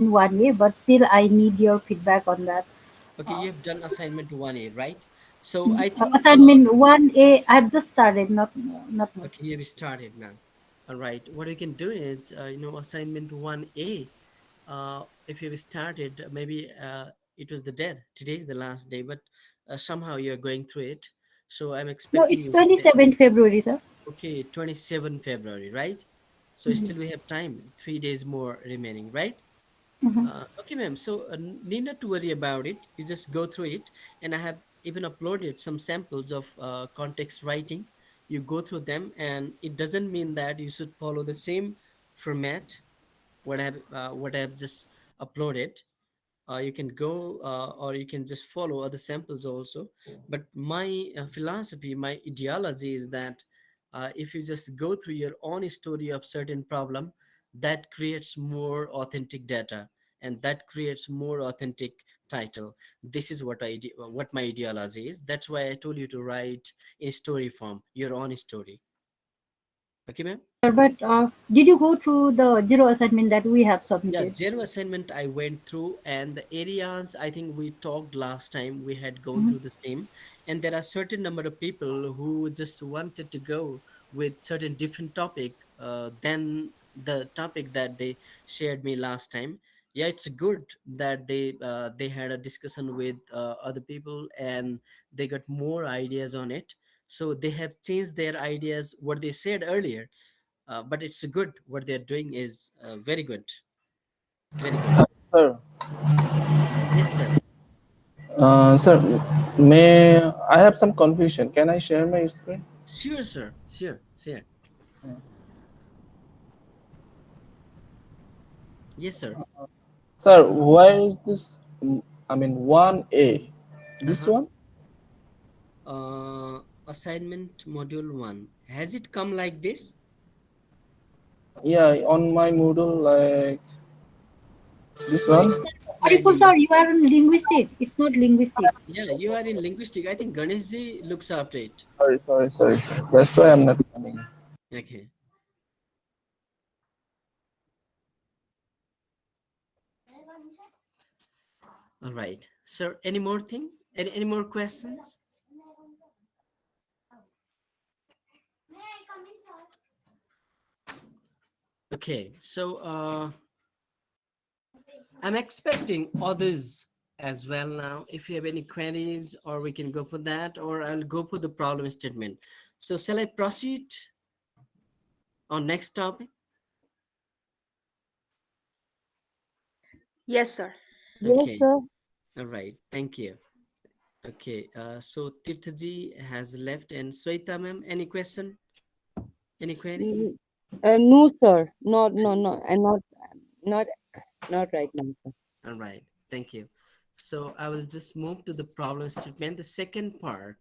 in 1A, but still I need your feedback on that. Okay, you have done assignment 1A, right? So I think Assignment 1A, I've just started, not much. okay, you have started now. All right. What you can do is, assignment 1A. If you have started, maybe it was the dead. Today is the last day, but somehow you're going through it. So I'm No, expecting it's you to say, 27th February, sir. okay, 27 February, right? So Mhm. still we have time, 3 days more remaining, right? Mhm. Okay, ma'am. So need not to worry about it. You just go through it, and I have even uploaded some samples of context writing. You go through them, and it doesn't mean that you should follow the same format what I have just uploaded. You can go or you can just follow other samples also, but my philosophy, my ideology is that if you just go through your own story of certain problem, that creates more authentic data, and that creates more authentic title. This is what my ideology is. That's why I told you to write in story form, your own story. Okay, ma'am. Sir, but did you go through the zero assignment that we have Yeah, submitted? zero assignment I went through, and the areas I think we talked last time, we had gone Mhm. through the same. And there are certain number of people who just wanted to go with certain different topic than the topic that they shared me last time. Yeah, it's good that they had a discussion with other people, and they got more ideas on it. So they have changed their ideas what they said earlier, but it's good. What they're doing is very good. Very good. Sir, Yes, sir. sir, may I have some confusion? Can I share my screen? Sure, sir. Sure, sure. Yes, sir. Sir, where is this? I mean, 1A. This Uh-huh. one? Assignment module one. Has it come like this? Yeah, on my Moodle, like this No, one. it's not applied Ariful, in. sir, you are in linguistic. It's not linguistic. Yeah, you are in linguistic. I think Ganeshji looks after it. Sorry. That's why I'm not coming. Okay. All right. Sir, any more thing? Any more questions? Okay. So I'm expecting others as well now. If you have any queries, or we can go for that, or I'll go for the problem statement. So shall I proceed on next topic? Yes, sir. Yes, Okay. sir. All right. Thank you. Okay. So Tirthaji has left, and Sweta ma'am, any question? Any query? Mm, no, sir. No, and not, not right now, sir. All right. Thank you. So I will just move to the problem statement. The second part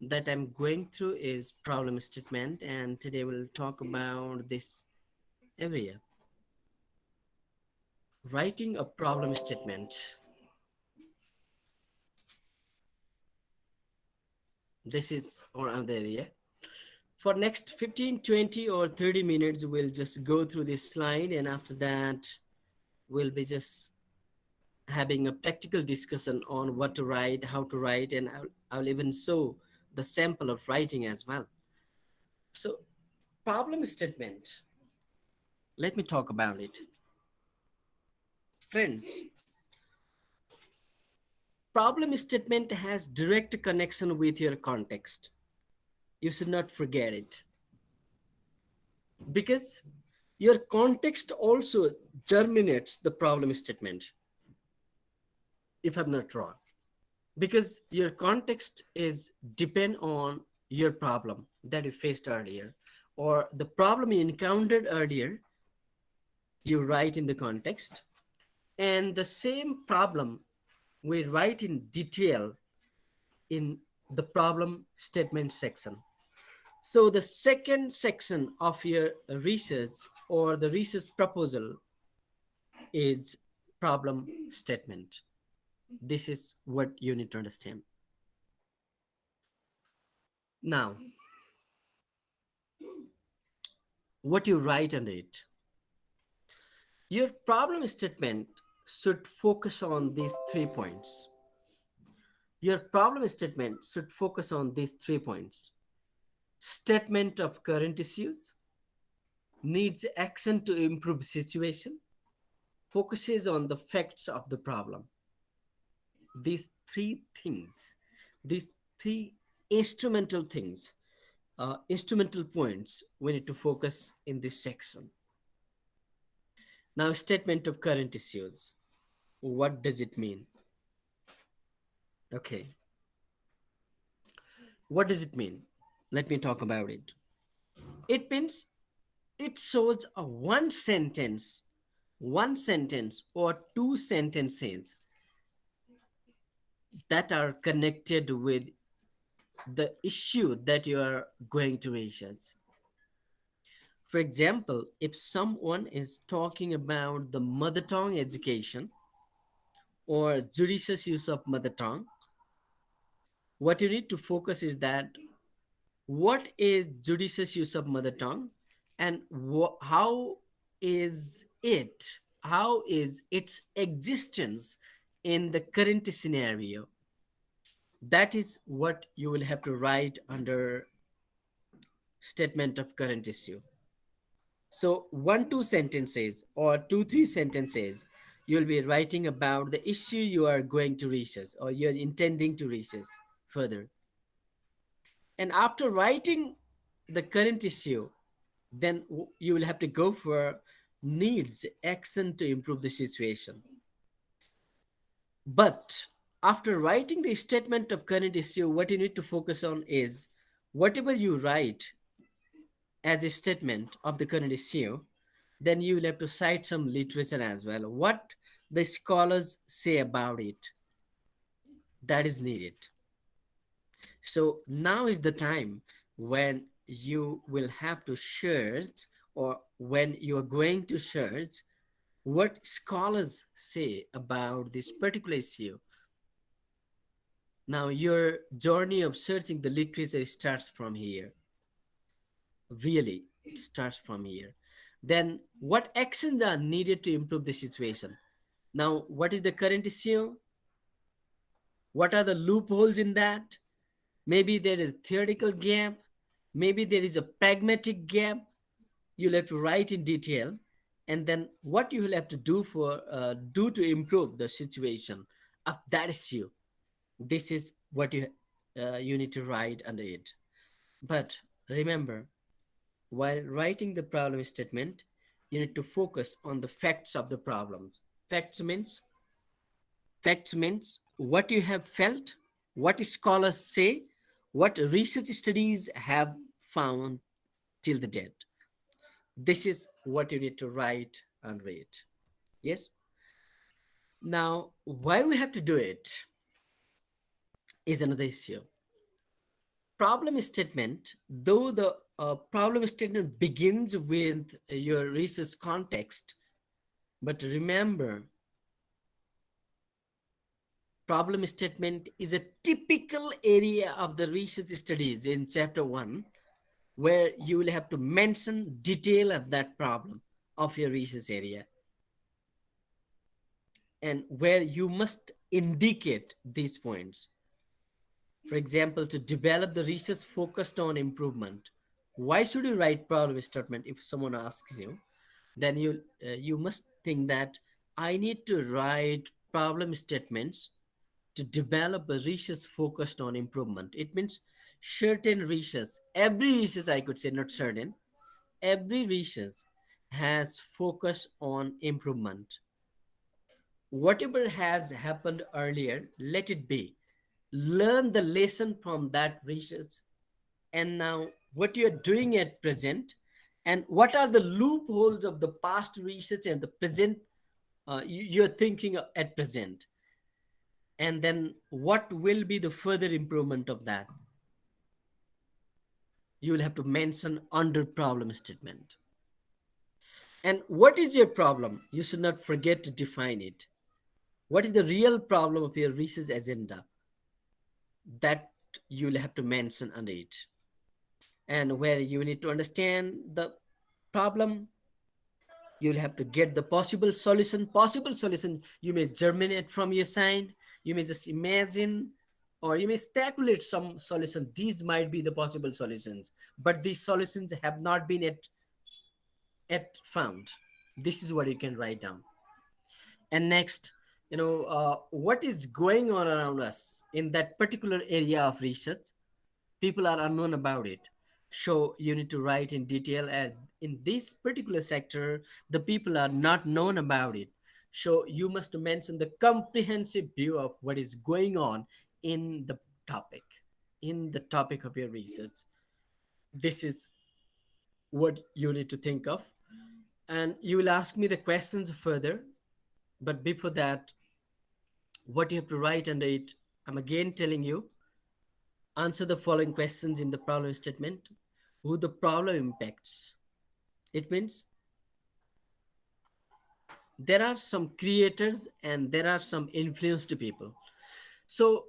that I'm going through is problem statement, and today we'll talk about this area. Writing a problem statement. This is or another area. For next 15, 20, or 30 minutes, we'll just go through this slide, and after that, we'll be just having a practical discussion on what to write, how to write, and I'll even show the sample of writing as well. So, problem statement. Let me talk about it. Friends, problem statement has direct connection with your context. You should not forget it, because your context also germinates the problem statement, if I'm not wrong. Because your context is depend on your problem that you faced earlier, or the problem you encountered earlier, you write in the context, and the same problem we write in detail in the problem statement section. So the second section of your research or the research proposal is problem statement. This is what you need to understand. Now, what you write under it. Your problem statement should focus on these 3 points. Your problem statement should focus on these 3 points: statement of current issues, needs action to improve situation, focuses on the facts of the problem. These three things, these three instrumental things, instrumental points we need to focus in this section. Now, statement of current issues. What does it mean? Okay, what does it mean? Let me talk about it. It means it shows a one sentence or two sentences that are connected with the issue that you are going to research. For example, if someone is talking about the mother tongue education or judicious use of mother tongue, what you need to focus is that what is judicious use of mother tongue, and is it how is its existence in the current scenario. That is what you will have to write under statement of current issue. So one two sentences or two three sentences, you'll be writing about the issue you are going to research or you're intending to research further. And after writing the current issue, then you will have to go for needs action to improve the situation. But after writing the statement of current issue, what you need to focus on is whatever you write as a statement of the current issue, then you will have to cite some literature as well. What the scholars say about it, that is needed. So now is the time when you will have to search, or when you are going to search what scholars say about this particular issue. Now your journey of searching the literature starts from here. Really, it starts from here. Then what actions are needed to improve the situation? Now, what is the current issue? What are the loopholes in that? Maybe there is a theoretical gap. Maybe there is a pragmatic gap. You'll have to write in detail, and then what you will have to do to improve the situation of that issue. This is what you need to write under it. But remember, while writing the problem statement, you need to focus on the facts of the problems. Facts means Facts means what you have felt, what scholars say, what research studies have found till the date. This is what you need to write and read. Yes? Now, why we have to do it is another issue. Problem statement, though the problem statement begins with your research context, but remember, problem statement is a typical area of the research studies in chapter 1, where you will have to mention detail of that problem of your research area, and where you must indicate these points. For example, to develop the research focused on improvement, why should you write problem statement? If someone asks you, then you must think that I need to write problem statements to develop a research focused on improvement. It means certain research, every research, I could say, not certain, every research has focus on improvement. Whatever has happened earlier, let it be. Learn the lesson from that research, and now what you're doing at present, and what are the loopholes of the past research and the present you're thinking at present, and then what will be the further improvement of that. You will have to mention under problem statement. And what is your problem? You should not forget to define it. What is the real problem of your research agenda? That you will have to mention under it. And where you need to understand the problem, You'll have to get the possible solution you may germinate from your side, you may just imagine, or you may speculate some solution. These might be the possible solutions, but these solutions have not been yet found. This is what you can write down. And next, what is going on around us in that particular area of research. People are unknown about it, so you need to write in detail. And in this particular sector, the people are not known about it, so you must mention the comprehensive view of what is going on in the topic, in the topic of your research. This is what you need to think of. And you will ask me the questions further, but before that, what you have to write under it, I'm again telling you, answer the following questions in the problem statement. Who the problem impacts. It means there are some creators and there are some influenced people. So,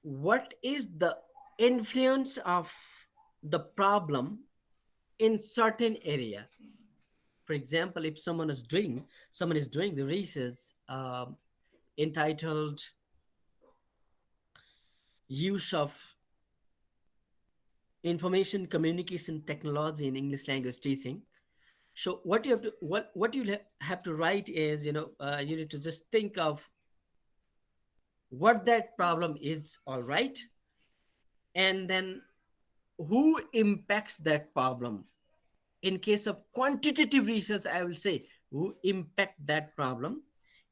what is the influence of the problem in certain area? For example, if someone is doing the research entitled use of information communication technology in English language teaching. So what you have to write is, you need to just think of what that problem is, all right, and then who impacts that problem. In case of quantitative research, I will say who impact that problem.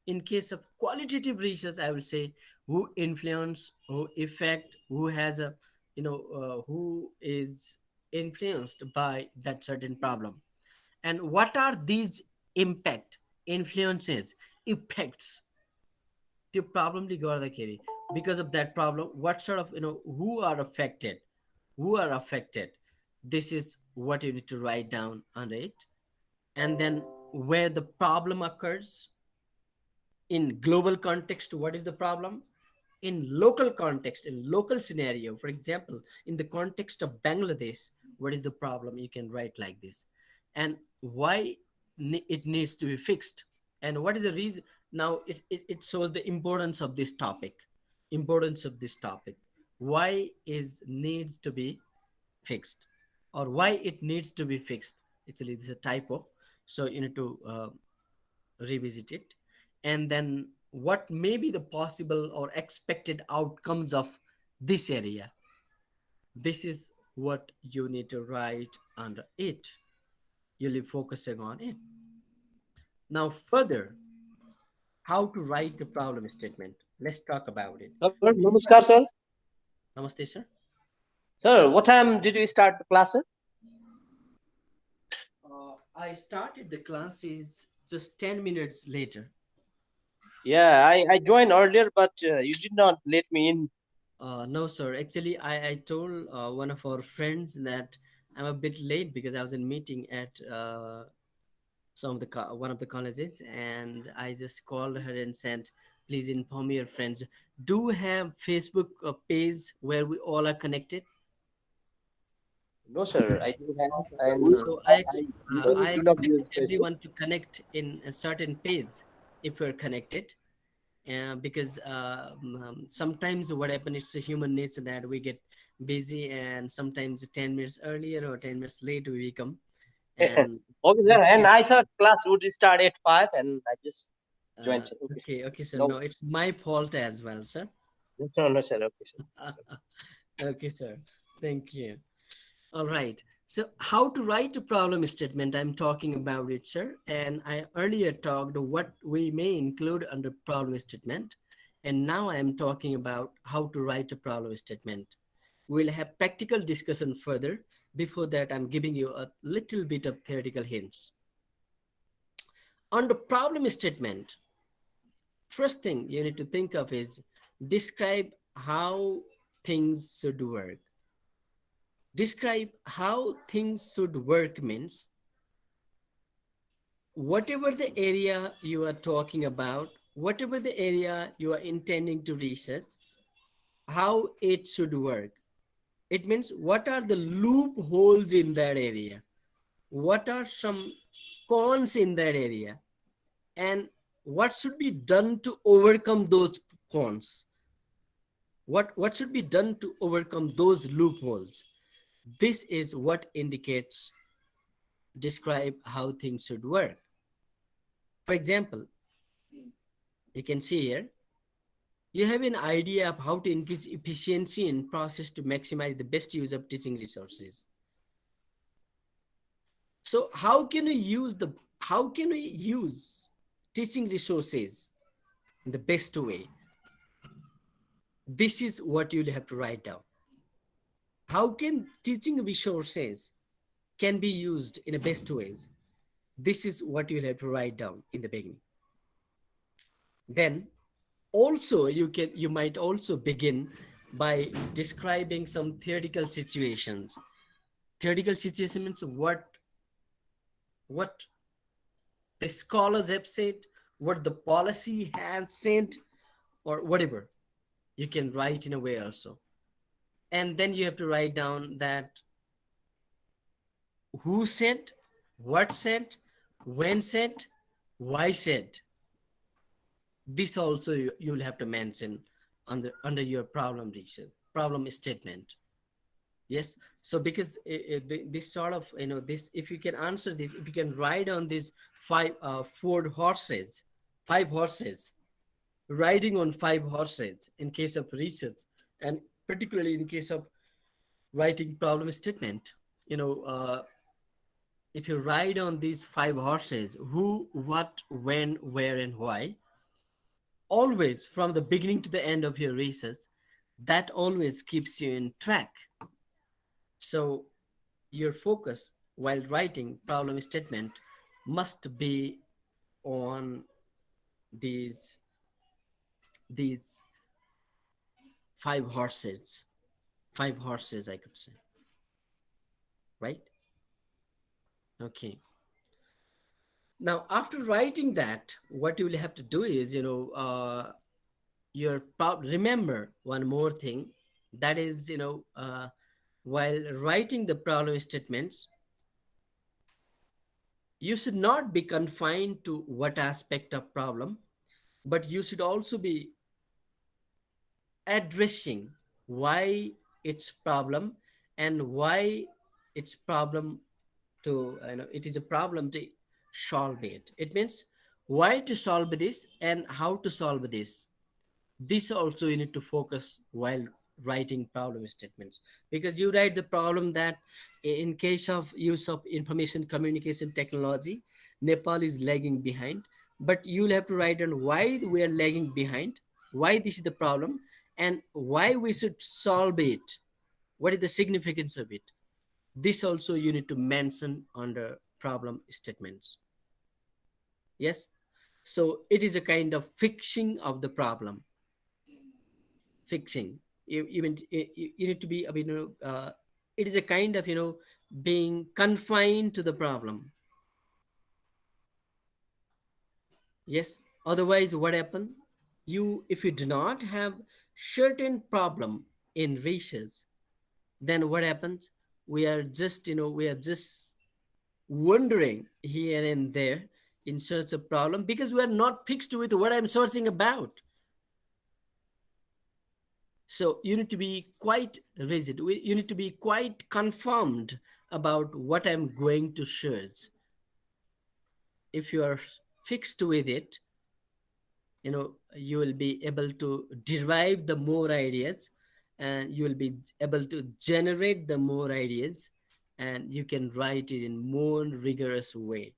In case of qualitative research, I will say who influence, who affect, who has a, who is influenced by that certain problem. And what are these impact, influences, effects the problem the carry because of that problem? What sort of, who are affected. This is what you need to write down on it. And then where the problem occurs. In global context, what is the problem? In local context, in local scenario, for example, in the context of Bangladesh, what is the problem? You can write like this. And why it needs to be fixed, and what is the reason. Now it shows the importance of this topic, why is needs to be fixed, or why it needs to be fixed. Actually, this is a typo, so you need to revisit it. And then what may be the possible or expected outcomes of this area. This is what you need to write under it. You'll be focusing on it. Now, further, how to write the problem statement. Let's talk about it. Sir, namaskar, sir. Namaste, sir. Sir, what time did you start the class, sir? I started the classes just 10 minutes later. Yeah, I joined earlier, but you did not let me in. No, sir. Actually, I told one of our friends that I'm a bit late because I was in meeting at one of the colleges, and I just called her and said, "Please inform your friends. Do you have Facebook page where we all are connected?" No, sir, I don't have, and So I I do not expect use Facebook. everyone to connect in a certain page if we're connected. Because sometimes what happens, it's a human nature that we get busy, and sometimes 10 minutes earlier or 10 minutes late we come, and Okay, sir, this and get I thought class would start at 5, and I just joined, sir. Okay, sir. okay, sir. No, No, it's my fault as well, sir. no, no, sir. Okay, sir. Sir. Okay, sir. Thank you. All right. So, how to write a problem statement? I'm talking about it, sir. And I earlier talked what we may include under problem statement, and now I am talking about how to write a problem statement. We'll have practical discussion further. Before that, I'm giving you a little bit of theoretical hints. On the problem statement, first thing you need to think of is describe how things should work. Describe how things should work means whatever the area you are talking about, whatever the area you are intending to research, how it should work. It means what are the loopholes in that area? What are some cons in that area, and what should be done to overcome those cons. What should be done to overcome those loopholes. This is what indicates, describe how things should work. For example, you can see here, you have an idea of how to increase efficiency in process to maximize the best use of teaching resources. So how can we use teaching resources in the best way? This is what you'll have to write down. How can teaching resources can be used in the best ways? This is what you'll have to write down in the beginning. Then also you might also begin by describing some theoretical situations. Theoretical situation means what the scholars have said, what the policy has said, or whatever. You can write in a way also. And then you have to write down that who said, what said, when said, why said. This also you'll have to mention under your problem research, problem statement. Yes. So because this sort of, this, if you can answer this, if you can ride on these four horses, five horses, riding on five horses in case of research, and particularly in case of writing problem statement, if you ride on these five horses, who, what, when, where, and why, always from the beginning to the end of your research, that always keeps you in track. So your focus while writing problem statement must be on these these five horses, I could say, right? Okay. Now after writing that, what you will have to do is, remember one more thing, that is, while writing the problem statements, you should not be confined to what aspect of problem, but you should also be addressing why it's problem, and why it's problem to, it is a problem to solve it. It means why to solve this and how to solve this. This also you need to focus while writing problem statements, because you write the problem that in case of use of information communication technology, Nepal is lagging behind, but you'll have to write on why we are lagging behind, why this is the problem, and why we should solve it, what is the significance of it. This also you need to mention under problem statements. Yes. So it is a kind of fixing of the problem. Fixing, you need to be, it is a kind of, being confined to the problem. Yes. Otherwise what happen, if you do not have certain problem in research, then what happens, we are just wandering here and there in search of problem, because we are not fixed with what I'm searching about. So you need to be quite rigid. You need to be quite confirmed about what I'm going to search. If you are fixed with it, you will be able to derive the more ideas, and you will be able to generate the more ideas, and you can write it in more rigorous way.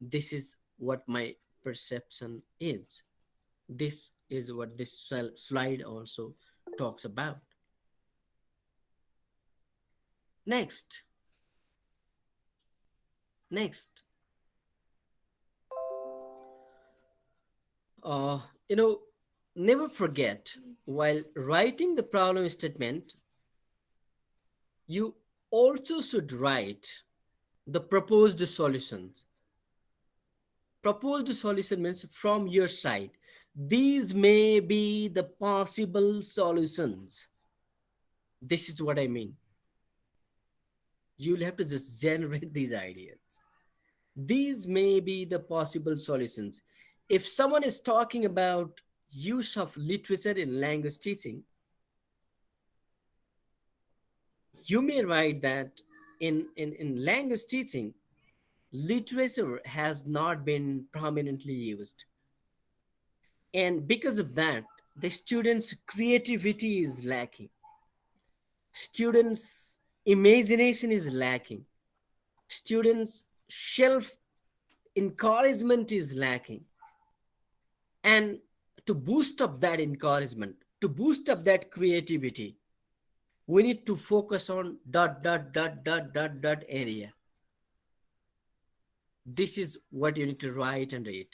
This is what my perception is. This is what this slide also talks about. Next, next, uh, you know, never forget, while writing the problem statement, you also should write the proposed solutions. Proposed solution means from your side. These may be the possible solutions. This is what I mean. You'll have to just generate these ideas. These may be the possible solutions. If someone is talking about use of literature in language teaching, you may write that in language teaching, literature has not been prominently used. And because of that, the students' creativity is lacking. Students' imagination is lacking. Students' self encouragement is lacking. And to boost up that encouragement, to boost up that creativity, we need to focus on dot area. This is what you need to write and read.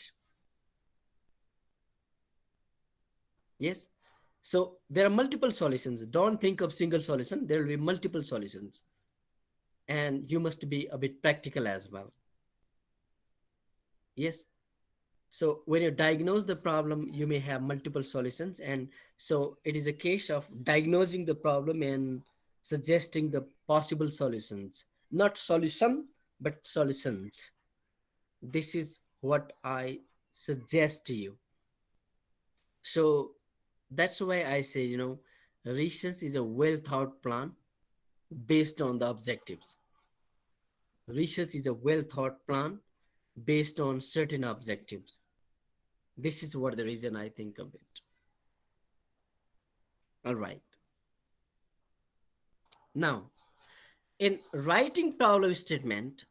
Yes. So there are multiple solutions. Don't think of single solution. There will be multiple solutions. And you must be a bit practical as well. Yes. So when you diagnose the problem, you may have multiple solutions. And so it is a case of diagnosing the problem and suggesting the possible solutions. Not solution, but solutions. This is what I suggest to you. So that's why I say, research is a well thought plan based on the objectives. Research is a well thought plan based on certain objectives. This is what the reason I think of it. All right. Now, in writing problem statement,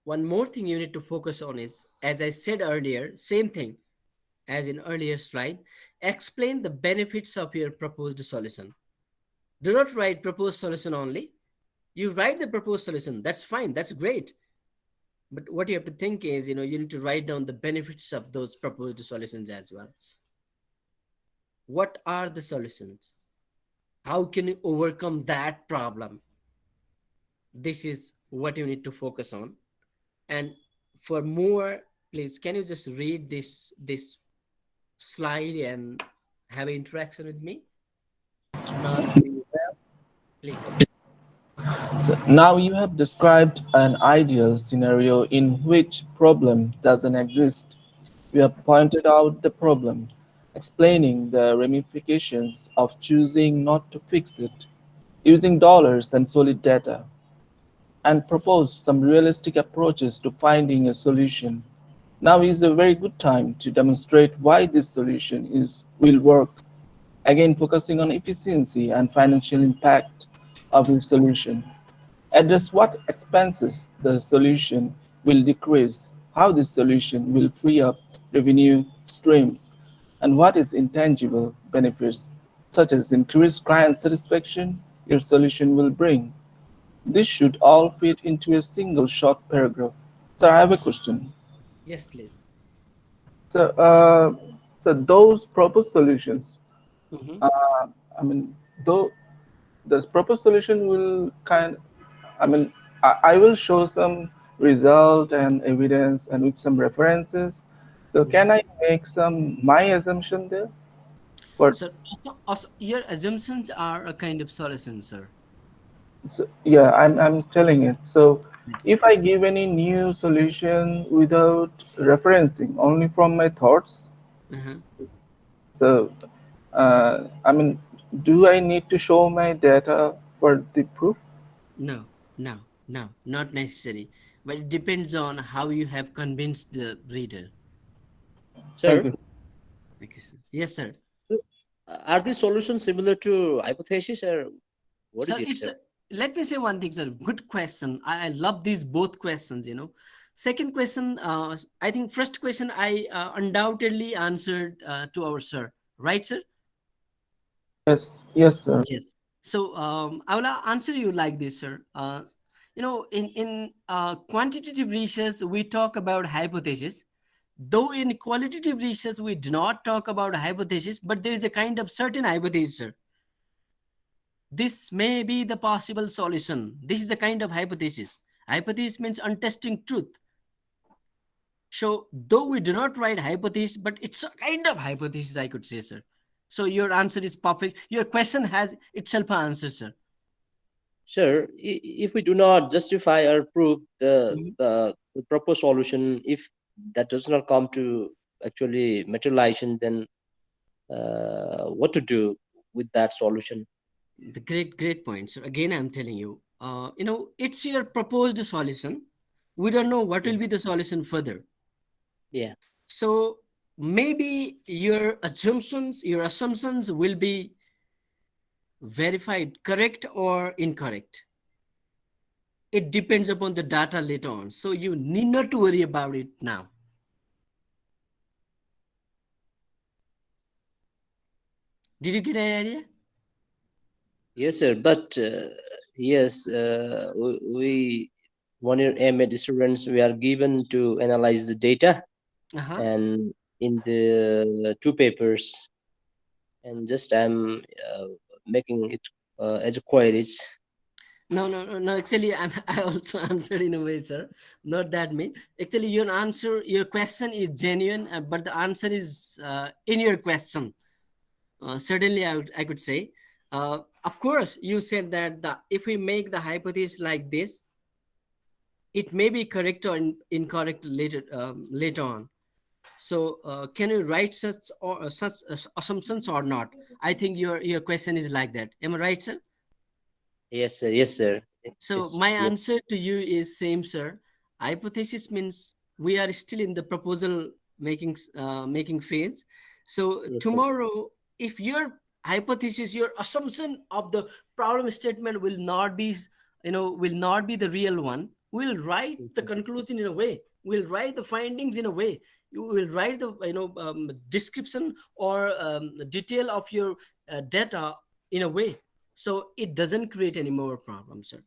one more thing you need to focus on is, as I said earlier, same thing as in earlier slide, explain the benefits of your proposed solution. Do not write proposed solution only. You write the proposed solution. That's fine. That's great. But what you have to think is, you need to write down the benefits of those proposed solutions as well. What are the solutions? How can you overcome that problem? This is what you need to focus on. And for more, please, can you just read this slide and have an interaction with me? Not the, please. So now you have described an ideal scenario in which problem doesn't exist. You have pointed out the problem, explaining the ramifications of choosing not to fix it, using dollars and solid data, and proposed some realistic approaches to finding a solution. Now is a very good time to demonstrate why this solution will work. Again, focusing on efficiency and financial impact of your solution. Address what expenses the solution will decrease, how this solution will free up revenue streams, and what is intangible benefits, such as increased client satisfaction, your solution will bring. This should all fit into a single short paragraph. So I have a question. Yes, please. So, so those proposed solutions, Mm-hmm. uh, I mean, though the proposed solution will I mean, I will show some result and evidence and with some references. So Mm-hmm. can I make some my assumption there? For So also, your assumptions are a kind of solution, sir. so, yeah, I'm telling it. So if I give any new solution without referencing, only from my thoughts, Uh-huh. so I mean, do I need to show my data for the proof? No, no, no, not necessary. But it depends on how you have convinced the reader. Thank Sir, you. Okay, sir. Yes, sir. are these solutions similar to hypothesis, or what So is it, it's sir? let me say one thing, sir. Good question. I love these both questions. Second question. I think first question I undoubtedly answered to our sir. Right, sir? Yes, yes, sir. Yes. So I will answer you like this, sir. In quantitative research we talk about hypothesis, though in qualitative research we do not talk about hypothesis, but there is a kind of certain hypothesis, sir. This may be the possible solution. This is a kind of hypothesis. Hypothesis means untesting truth. So though we do not write hypothesis, but it's a kind of hypothesis, I could say, sir. So your answer is perfect. Your question has itself an answer, sir. Sir, if we do not justify or prove the Mhm. the proper solution. If that does not come to actually materialization, then what to do with that solution? The great points. Again, I'm telling you, it's your proposed solution. We don't know what Yeah, will be the solution further. yeah. So maybe your assumptions will be verified correct or incorrect. It depends upon the data later on. So you need not to worry about it now. Did you get an idea? Yes, sir. But yes, we 1 year MA students, we are given to analyze the data, Uh-huh. and in the two papers, and just I'm making it as a queries. No. Actually, I also answered in a way, sir. Not that mean. Actually, your question is genuine, but the answer is in your question. Certainly, I could say. Of course, you said that if we make the hypothesis like this, it may be correct or incorrect later on. So, can you write such assumptions or not? I think your question is like that. Am I right, sir? Yes, sir. Yes, sir. So Yes, my yes, answer to you is same, sir. Hypothesis means we are still in the proposal making phase. So yes, sir. tomorrow, if your hypothesis, your assumption of the problem statement will not be the real one, we'll write Yes, the sir. conclusion in a way. We'll write the findings in a way. You will write the description or detail of your data in a way, so it doesn't create any more problems, sir.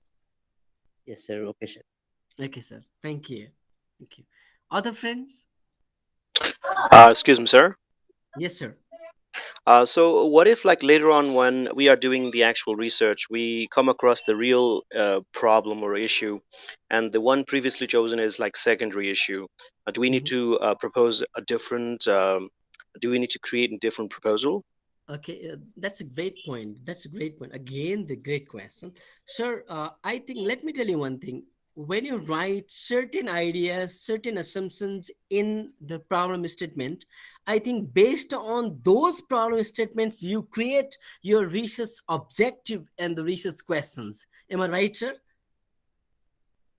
Yes, sir. Okay, sir. Okay, sir. Thank you. Thank you. Other friends? Excuse me, sir. Yes, sir. So what if, like, later on when we are doing the actual research, we come across the real problem or issue, and the one previously chosen is like secondary issue? Do we need Mhm. to propose a different? Do we need to create a different proposal? Okay, that's a great point. That's a great point. Again, the great question. Sir, I think, let me tell you one thing. When you write certain ideas, certain assumptions in the problem statement, I think based on those problem statements, you create your research objective and the research questions. Am I right, sir?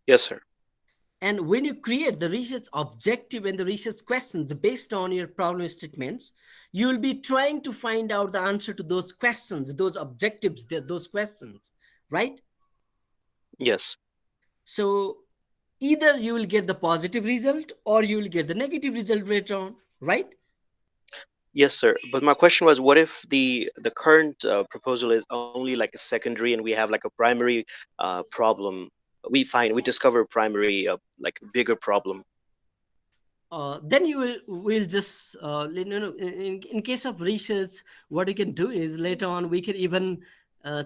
Yes, sir. And when you create the research objective and the research questions based on your problem statements, you will be trying to find out the answer to those questions, those objectives, those questions, right? Yes. So either you will get the positive result or you will get the negative result later on, right? Yes, sir. But my question was, what if the current proposal is only like a secondary, and we have like a primary problem? We discover a primary like bigger problem. Then you will just in case of research, what you can do is later on we can even uh,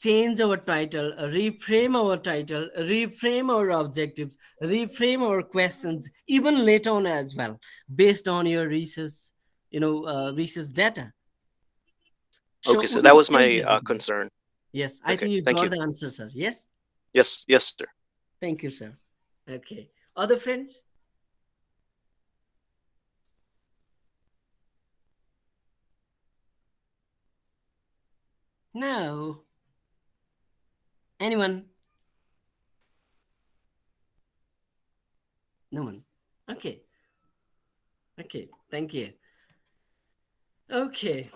change our title, reframe our title, reframe our objectives, reframe our questions, even later on as well, based on your research data. So Okay, so we that will was change my everything. concern. Yes, I Okay, think you thank got you. the answer, sir. Yes, Yes, yes, sir. thank you, sir. Okay, other friends? No, anyone? No one. Okay, okay, thank you. Okay,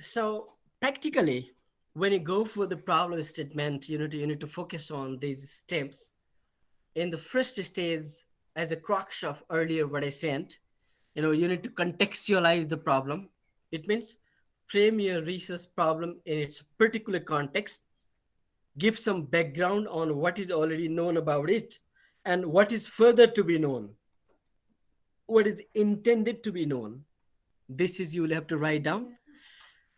so practically, when you go for the problem statement, you need to focus on these steps. In the first stage, as a crux of earlier what I said, you need to contextualize the problem. It means frame your research problem in its particular context, give some background on what is already known about it and what is further to be known, what is intended to be known. This is you will have to write down.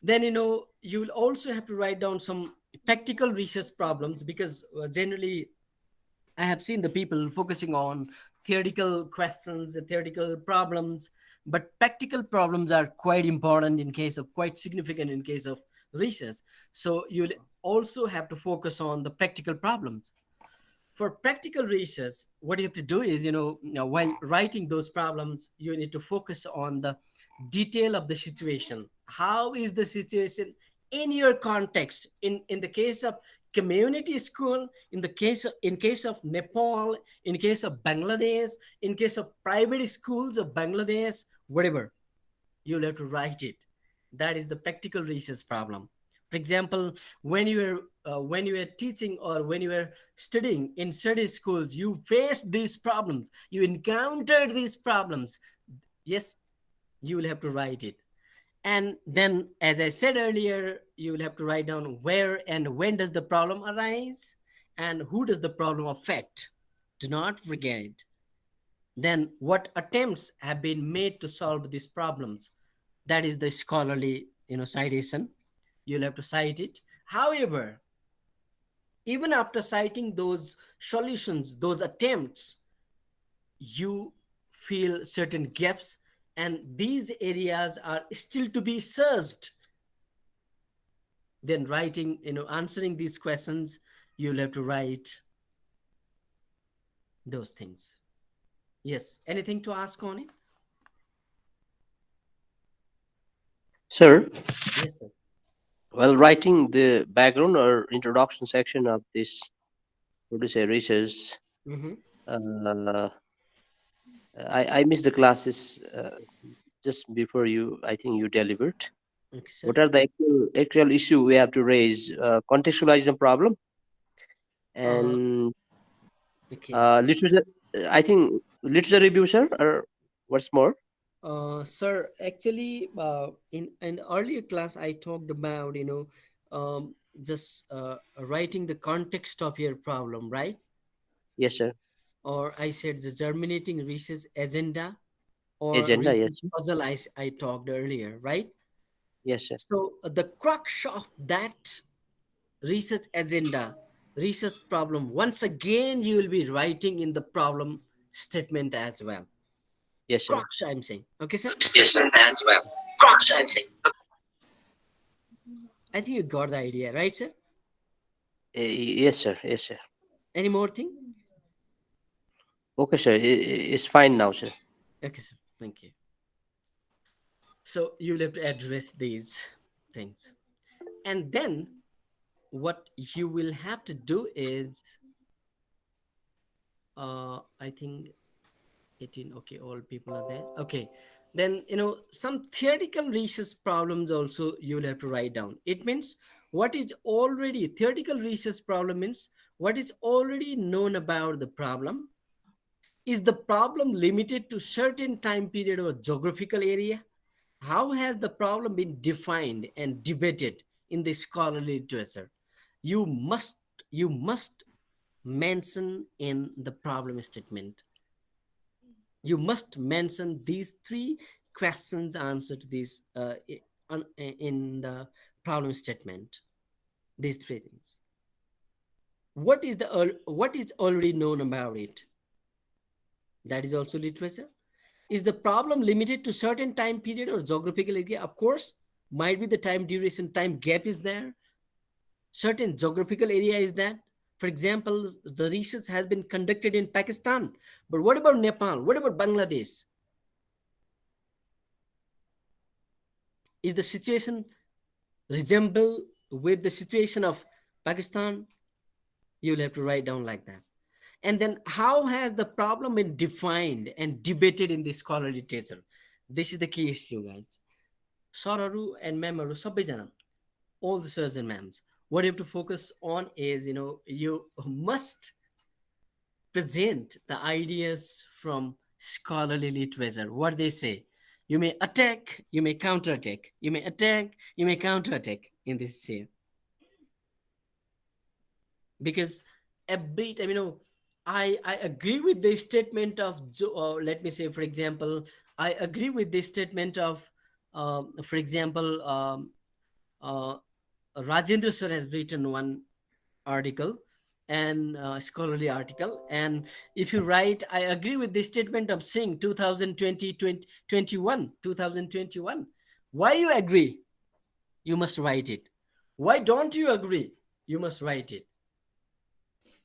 Then you will also have to write down some practical research problems, because generally I have seen the people focusing on theoretical questions, theoretical problems, but practical problems are quite important in case of quite significant in case of research. So you'll also have to focus on the practical problems. For practical research, what you have to do is, while writing those problems, you need to focus on the detail of the situation. How is the situation in your context? In the case of community school, in case of Nepal, in case of Bangladesh, in case of private schools of Bangladesh, whatever, you'll have to write it. That is the practical research problem. For example, when you were teaching or when you were studying in study schools, you faced these problems, you encountered these problems. Yes, you will have to write it. And then, as I said earlier, you will have to write down where and when does the problem arise and who does the problem affect. Do not forget. Then what attempts have been made to solve these problems? That is the scholarly, citation. You'll have to cite it. However, even after citing those solutions, those attempts, you feel certain gaps, and these areas are still to be searched. Then writing, answering these questions, you'll have to write those things. Yes, anything to ask on it? Sir, Yes, sir. while writing the background or introduction section of this, what do you say, research, Mm-hmm. uh, I missed the classes just before you, I think you delivered. Okay, sir. What are the actual issue we have to raise? Contextualize the problem uh and okay. literature. I think literature review, sir, or what's more? Sir, actually, in an earlier class, I talked about, just writing the context of your problem, right? Yes, sir. Or I said the germinating research agenda or Agenda, research yes, sir. puzzle, I talked earlier, right? Yes, sir. So the crux of that research agenda, research problem, once again, you will be writing in the problem statement as well. Yes, sir. Crux, I'm saying. Okay, sir? Yes, sir. As well. Crux, I'm saying. I think you got the idea, right, sir? Yes, sir. Yes, sir. Any more thing? Okay, sir. It's fine now, sir. Okay, sir. Thank you. So you'll have to address these things. And then what you will have to do is, I think 18, okay, all people are there. Okay. Then, some theoretical research problems also you'll have to write down. It means what is already, theoretical research problem means what is already known about the problem. Is the problem limited to certain time period or geographical area? How has the problem been defined and debated in the scholarly literature? You must you must mention in the problem statement. You must mention these three questions answer to these in the problem statement. These three things. What is already known about it? That is also literature. Is the problem limited to certain time period or geographical area? Of course, might be the time duration, time gap is there. Certain geographical area is that. For example, the research has been conducted in Pakistan. But what about Nepal? What about Bangladesh? Is the situation resemble with the situation of Pakistan? You'll have to write down like that. And then how has the problem been defined and debated in the scholarly literature? This is the key issue, guys. Sararu and Memaru, सबैजना, all the sirs and ma'ams, what you have to focus on is, you must present the ideas from scholarly literature. What they say, you may attack, you may counterattack, you may attack, you may counterattack in this say. Because every time, I agree with the statement of let me say, for example, I agree with the statement of for example, uh, Rajendra sir has written one article and scholarly article, and if you write I agree with the statement of Singh 2020 2021, why you agree? You must write it. Why don't you agree? You must write it.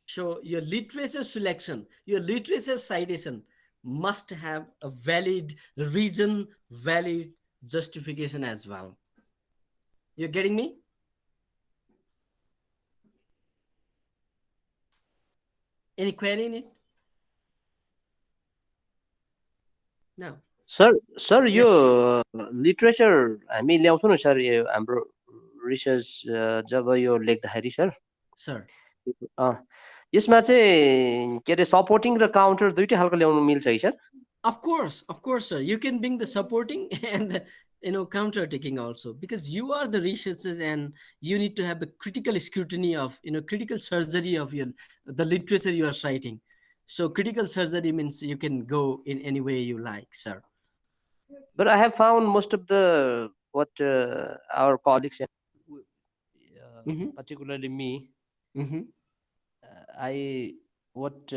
So your literature selection, your literature citation must have a valid reason, valid justification as well. You're getting me? Any query in it? No. Sir yo Yes, literature हामी ल्याउँछौँ नि sir यो हाम्रो research जब यो लेख्दाखेरि sir sir. अँ, यसमा चाहिँ के अरे सपोर्टिङ र काउन्टर दुइटै खालको ल्याउनु मिल्छ कि sir? Of course, sir. You can bring the supporting and the, counter taking also, because you are the researchers and you need to have a critical scrutiny of, critical surgery of your the literature you are citing. So critical surgery means you can go in any way you like, sir. But I have found most of the what our colleagues and Mm-hmm. particularly me, Mm-hmm. I what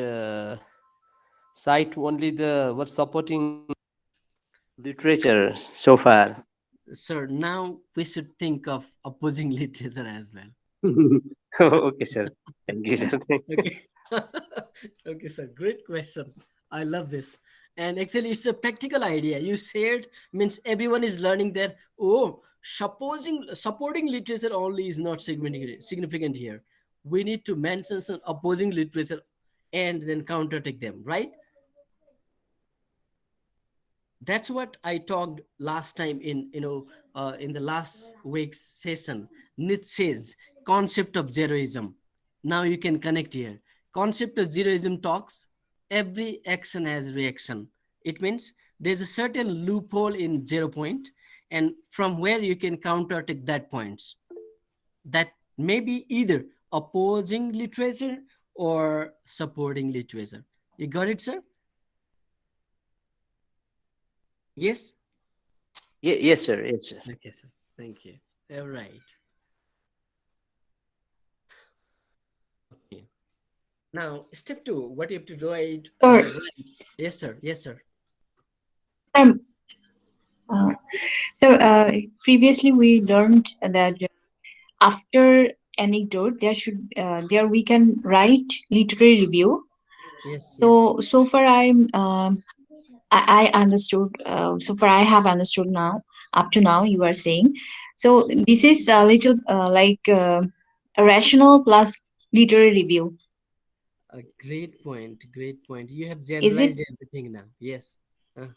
cite only the what supporting literature so far. Sir, now we should think of opposing literature as well. Okay, sir. Thank you, sir. Okay. Okay, sir. Great question. I love this. And actually, it's a practical idea. You said means everyone is learning there. Oh, supporting literature only is not significant here. We need to mention some opposing literature and then counter take them, right? That's what I talked last time in the last week's session. Nietzsche's concept of zeroism. Now you can connect here. Concept of zeroism talks every action has reaction. It means there's a certain loophole in 0 point, and from where you can counterattack that points. That may be either opposing literature or supporting literature. You got it, sir? Yes. Yes, sir. Yes, sir. Okay, sir. Thank you. All right. Okay. Now, step two, what you have to do, Sir, write. Yes, sir. Yes, sir. sir, uh, sir, previously we learned that after anecdote, there we can write literary review. Yes, yes. So far I understood. So far I have understood now. Up to now, you are saying. So this is a little a rational plus literary review. A great point. Great point. You have Is it? generalized everything now. Yes. Uh,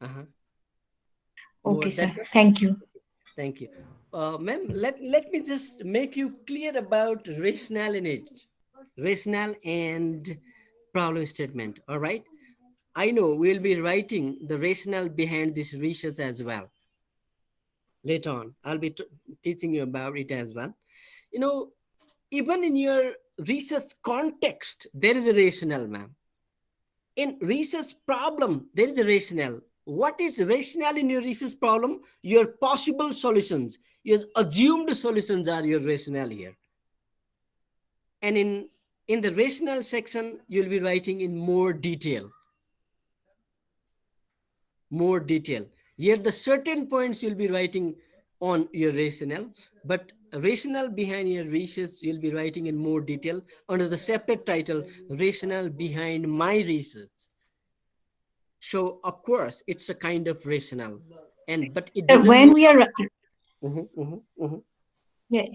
uh-huh. More Okay, sir. that one? Thank you. Thank you. Ma'am, let me just make you clear about rationale in it. Rationale and problem statement. All right. I know we'll be writing the rationale behind this research as well. Later on, I'll be teaching you about it as well. You know, even in your research context, there is a rationale, ma'am. In research problem, there is a rationale. What is rationale in your research problem? Your possible solutions, your assumed solutions are your rationale here. And in the rationale section, you'll be writing in more detail. Here, the certain points you'll be writing on your rationale, but rationale behind your research you'll be writing in more detail under the separate title, rationale behind my research. So of course, it's a kind of rationale, and but it Sir, doesn't when mean. we are Mhm, mhm, mhm. yeah,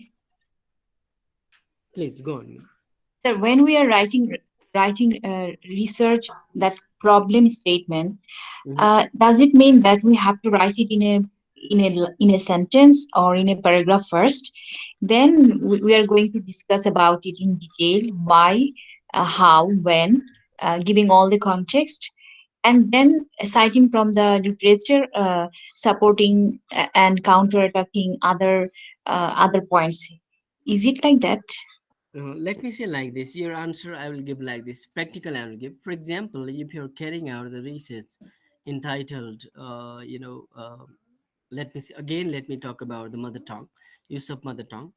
Please go on. sir, when we are writing research that problem statement, Mhm. does it mean that we have to write it in a sentence or in a paragraph first? Then we are going to discuss about it in detail, why, how, when, giving all the context, and then citing from the literature, supporting and counter-attacking other points. Is it like that? Let me say like this. Your answer I will give like this. Practical I will give. For example, if you're carrying out the research entitled, let me see again. Let me talk about the mother tongue, use of mother tongue.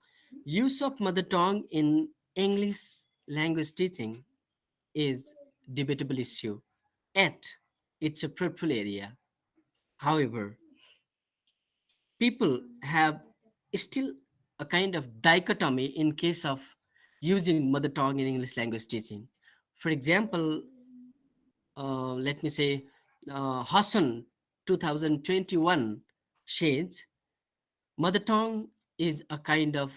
Use of mother tongue in English language teaching is debatable issue. Yet, it's a fruitful area. However, people have still a kind of dichotomy in case of using mother tongue in English language teaching. For example, let me say, Hassan 2021 shades, mother tongue is a kind of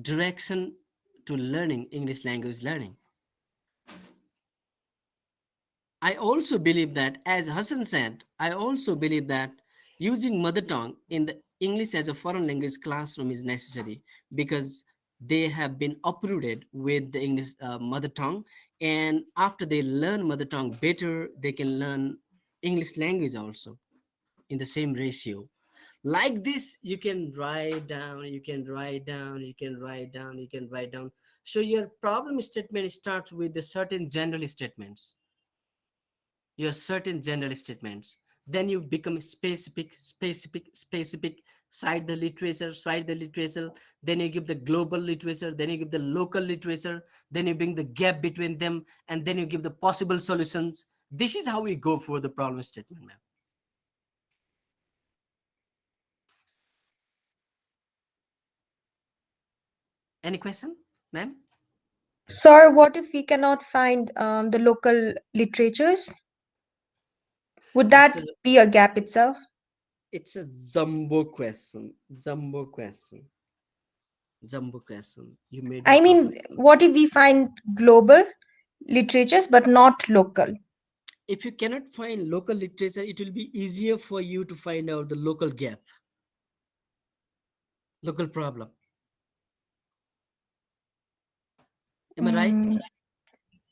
direction to learning English language learning. I also believe that, as Hassan said, I also believe that using mother tongue in the English as a foreign language classroom is necessary, because they have been uprooted with the English mother tongue, and after they learn mother tongue better, they can learn English language also in the same ratio. Like this, you can write down, you can write down, you can write down, you can write down. So your problem statement starts with the certain general statements, your certain general statements. Then you become specific, specific, specific. Cite the literature, cite the literature. Then you give the global literature, then you give the local literature, then you bring the gap between them, and then you give the possible solutions. This is how we go for the problem statement, ma'am. Any question, ma'am? Sir, what if we cannot find the local literatures? Would It's that a be a gap itself? it's a jumbo question. Jumbo question. Jumbo question. You made me I puzzle. mean, what if we find global literatures but not local? If you cannot find local literature, it will be easier for you to find out the local gap, local problem. Am I right? Mm,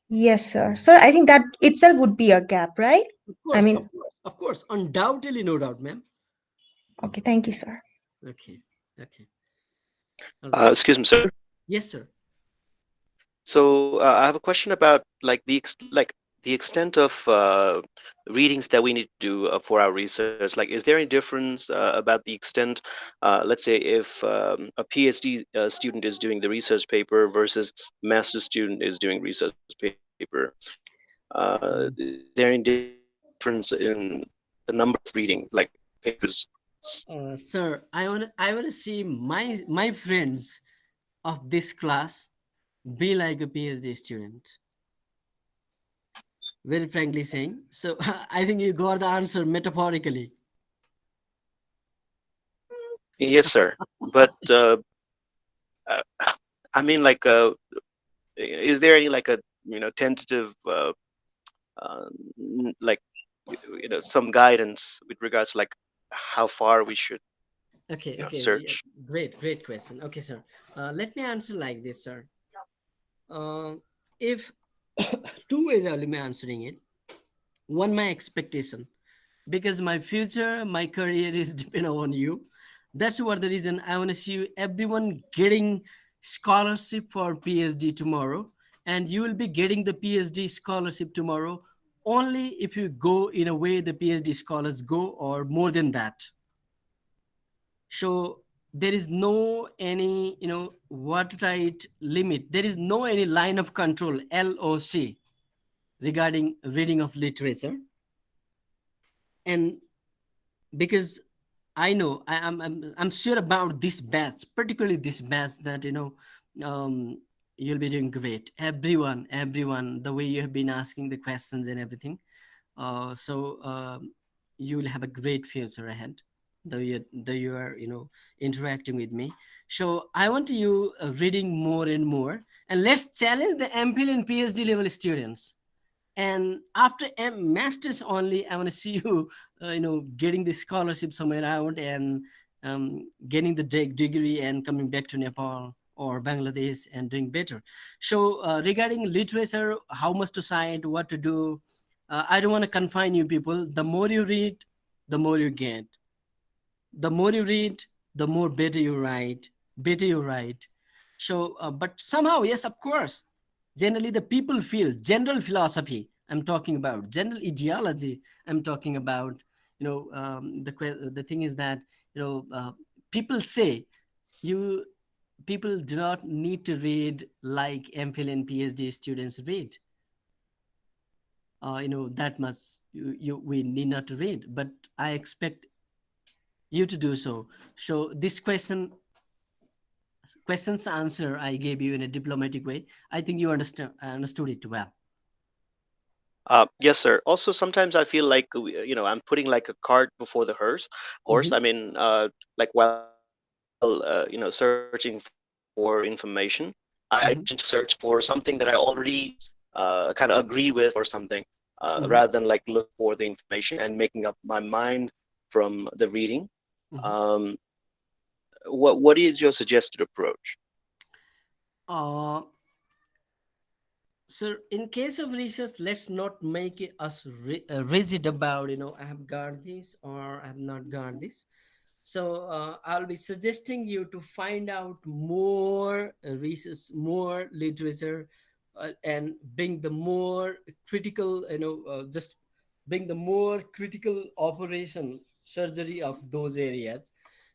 yes, sir. Sir, I think that itself would be a gap, right? Of I course, mean, of course, of course. Undoubtedly, no doubt, ma'am. okay, thank you, sir. Okay, okay, all right. Excuse me, sir. Yes, sir. So I have a question about like the extent of readings that we need to do for our research. Like, is there any difference about the extent? Let's say if a PhD student is doing the research paper versus master's student is doing research paper. Mm. Is there any difference in the number of reading, like papers? Sir, I wanna see my friends of this class be like a PhD student. Very frankly saying. So I think you got the answer metaphorically. Yes, sir. But uh, I mean, like, is there any like a tentative uh, like some guidance with regards to like how far we should Okay, okay, yeah, search? great question. Okay, sir. Let me answer like this, sir. If two ways I'll be answering it. One, my expectation, because my future, my career is dependent on you. That's what the reason I want to see everyone getting scholarship for PhD tomorrow, and you will be getting the PhD scholarship tomorrow only if you go in a way the PhD scholars go, or more than that. So there is no any watertight limit. There is no any line of control, LOC, regarding reading of literature. And because I know I'm sure about this batch, particularly this batch, that um, you'll be doing great. Everyone, the way you have been asking the questions and everything. So you will have a great future ahead. Though you are interacting with me. So I want you reading more and more, and let's challenge the MPhil and PhD level students. And after masters only, I want to see you getting the scholarship somewhere out, and getting the degree and coming back to Nepal or Bangladesh and doing better. So regarding literature, how much to cite, what to do, I don't want to confine you people. The more you read, the more you get. The more you read, the more better you write. So but somehow, yes, of course, generally the people feel general philosophy, I'm talking about general ideology, I'm talking about the thing is that people say, you people do not need to read like MPhil and PhD students read, that much. We need not to read, but I expect you to do so. So this question questions answer I gave you in a diplomatic way. I think you understood it well. Yes, sir. Also, sometimes I feel like I'm putting like a cart before the horse. Hmm. Horse. I mean, like while searching for information, I tend to search for something that I already kind of agree with or something, rather than like look Hmm. for the information and making up my mind from the reading. Hmm. Um, what is your suggested approach? Uh, so in case of research, let's not make it us rigid about, I have got this or I have not got this. So I'll be suggesting you to find out more research, more literature, and bring the more critical, just bring the more critical operation surgery of those areas.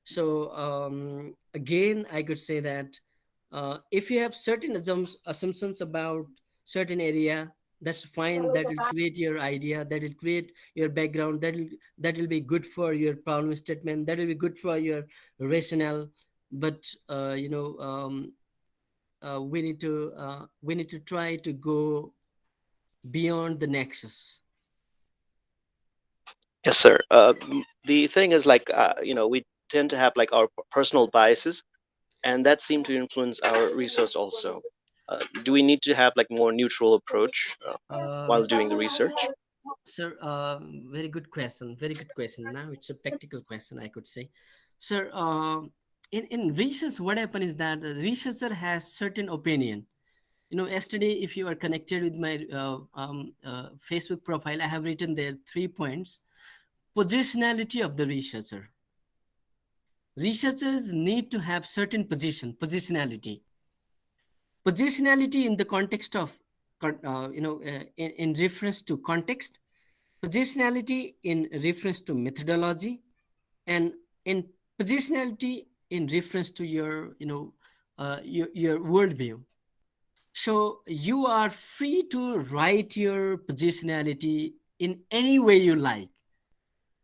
So again, I could say that if you have certain assumptions about certain area, that's fine. That will create your idea. That will create your background. That will be good for your problem statement. That will be good for your rationale. But we need to try to go beyond the nexus. Yes, sir. The thing is, like, we tend to have like our personal biases, and that seem to influence our research also. Do we need to have like more neutral approach while Um, doing the research? Sir, very good question. Very good question. Now it's a practical question, I could say. Sir, in research, what happens is that the researcher has certain opinion. Yesterday, if you are connected with my Facebook profile, I have written there 3 points. Positionality of the researcher. Researchers need to have certain positionality. Positionality in the context of, in reference to context, positionality in reference to methodology, and in positionality in reference to your worldview. So you are free to write your positionality in any way you like,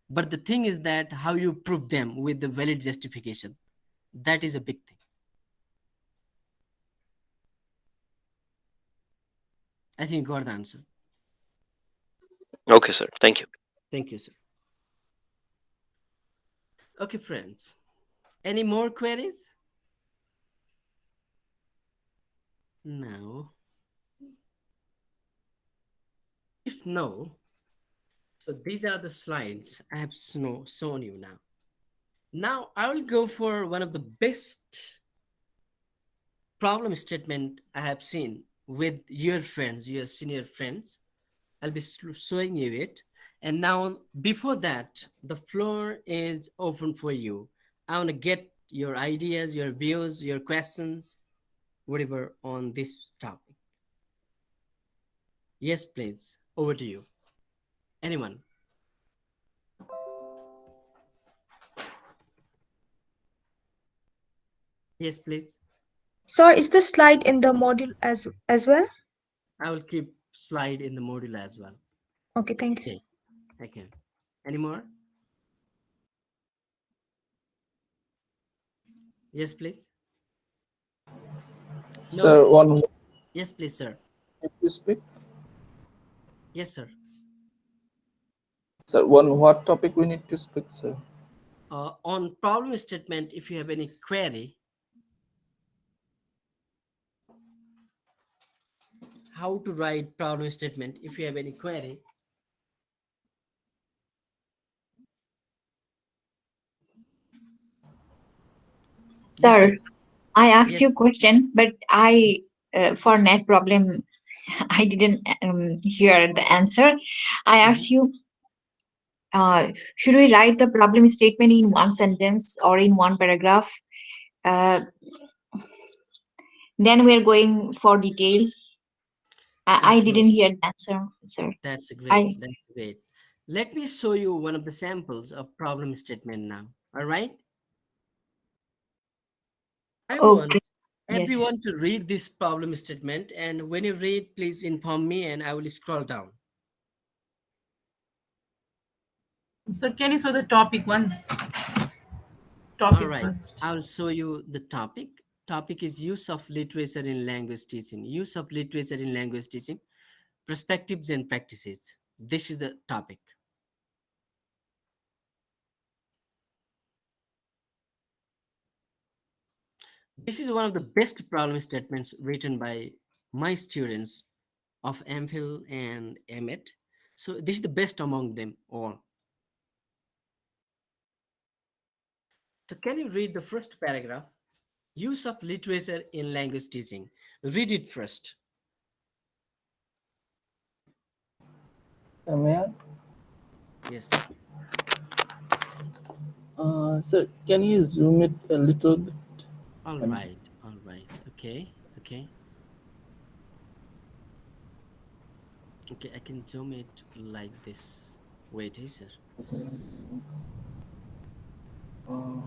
but the thing is that how you prove them with the valid justification, that is a big thing. I think you got the answer. Okay, sir. Thank you. Thank you, sir. Okay, friends, any more queries? No. If no, so these are the slides I have shown you now. Now I will go for one of the best problem statement I have seen with your friends, your senior friends. I'll be showing you it. And now, before that, the floor is open for you. I want to get your ideas, your views, your questions, whatever on this topic. Yes, please. Over to you. Anyone? Yes, please. Sir, is the slide in the module as well? I will keep slide in the module as well. Okay, thank you, sir. Okay. Okay. Any more? Yes, please. No? Sir, one Yes, please, sir. if you speak. Yes, sir. Sir, one what topic we need to speak, sir? On problem statement, if you have any query, how to write problem statement, if you have any query. Yes, Sir, sir. I asked Yes. you a question, but for net problem, I didn't hear the answer. I Mhm. asked you, should we write the problem statement in one sentence or in one paragraph? Uh, then we're going for detail. I Okay, didn't hear the answer, sir. that's great. I That's great. Let me show you one of the samples of problem statement now. All right. I want okay. Yes. everyone to read this problem statement, and when you read, please inform me, and I will scroll down. So can you show the topic once? All Topic right. first. I will show you the topic. topic is use of literature in language teaching. Use of literature in language teaching, perspectives and practices. This is the topic. This is one of the best problem statements written by my students of MPhil and MEd. So this is the best among them all. So can you read the first paragraph? Use of literature in language teaching. Read it first. May I? Yes. Sir, can you zoom it a little bit? All Um, right. All right. Okay. Okay. Okay. I can zoom it like this. Wait, hey, sir. uh,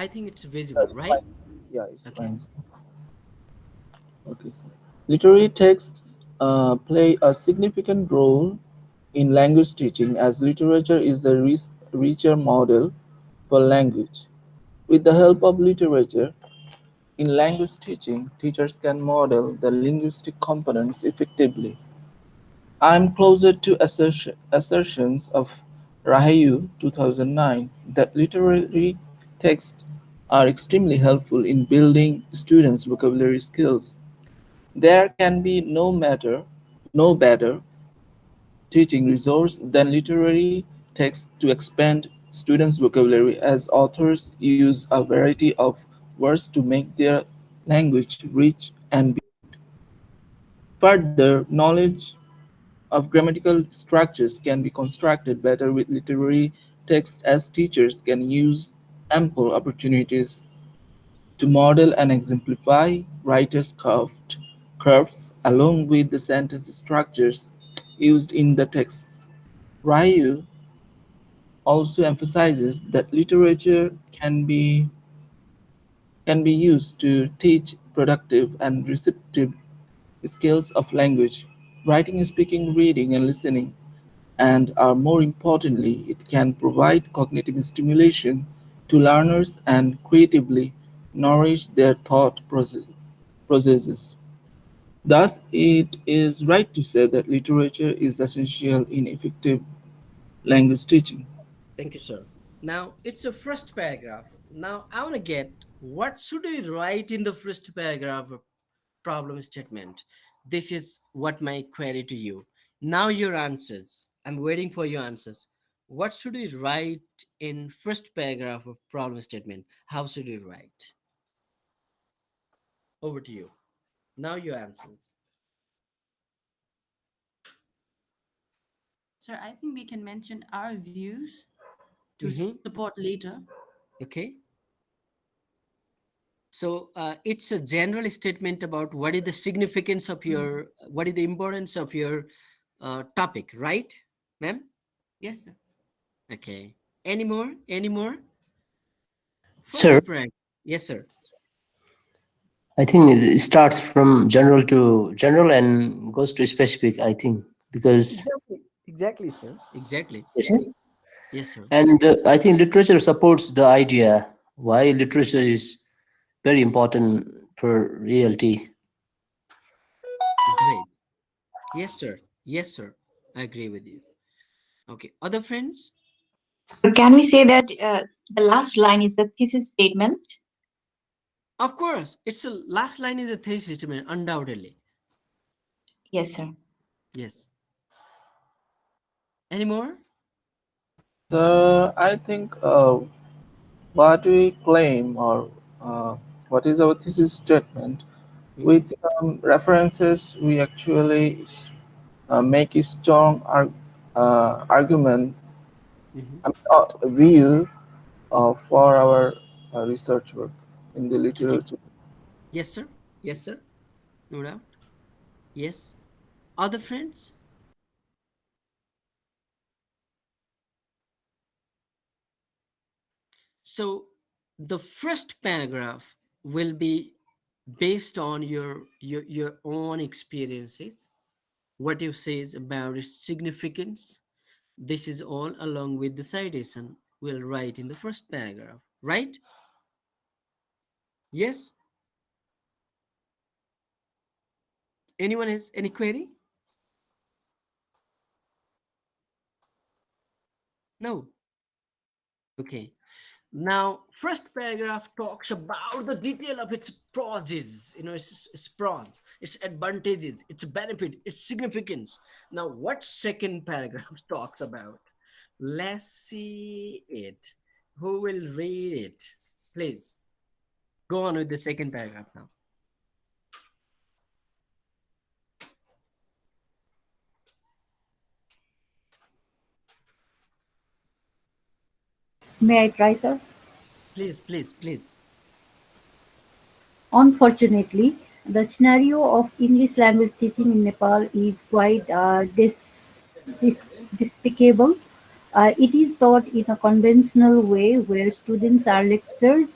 I think it's yeah, visible, it's right? fine. Yeah, it's Okay. fine. Okay, sir. Literary texts play a significant role in language teaching as literature is the richer model for language. With the help of literature, in language teaching, teachers can model the linguistic components effectively. I am closer to assertions of Rahayu 2009 that literary texts are extremely helpful in building students' vocabulary skills. There can be no better teaching resource than literary text to expand students' vocabulary as authors use a variety of words to make their language rich and further knowledge of grammatical structures can be constructed better with literary text as teachers can use ample opportunities to model and exemplify writers' curves along with the sentence structures used in the text. Ryu also emphasizes that literature can be used to teach productive and receptive skills of language, writing, speaking, reading, and listening, and more importantly, it can provide cognitive stimulation to learners and creatively nourish their thought processes. Thus, it is right to say that literature is essential in effective language teaching. Thank you, sir. Now it's the first paragraph. Now I want to get what should I write in the first paragraph of problem statement. This is what my query to you. Now your answers. I'm waiting for your answers. What should we write in first paragraph of problem statement? How should we write? Over to you. Now your answers. Sir, I think we can mention our views to Mm-hmm. support later. Okay. So it's a general statement about what is the significance of your, what is the importance of your topic, right, ma'am? Yes, sir. Okay. Any more? Any more? Sir, First prank. Yes, sir. I think it starts from general to general and goes to specific, I think, because Exactly. Exactly, sir. Exactly. yes, Yes, sir. and I think literature supports the idea why literature is very important for reality. Great. Yes, sir. Yes, sir. I agree with you. Okay. Other friends? Or can we say that the last line is the thesis statement? Of course. It's a last line is a thesis statement, undoubtedly. Yes, sir. Yes. Any more? So I think what we claim or uh, what is our thesis statement Mm-hmm. with some references we actually make a strong argument Mm-hmm. view for our research work in the Okay. literature. Yes, sir. Yes, sir. No doubt. Yes. Other friends? So the first paragraph will be based on your own experiences, what you says about its significance. This is all along with the citation. will write in the first paragraph, right? Yes? Anyone has any query? No. Okay. Now, first paragraph talks about the detail of its pros, its pros, its advantages, its benefit, its significance. Now, what second paragraph talks about? Let's see it. Who will read it? Please go on with the second paragraph now. May I try, sir? Please, please, please. Unfortunately, the scenario of English language teaching in Nepal is quite dis- despicable. It is taught in a conventional way where students are lectured,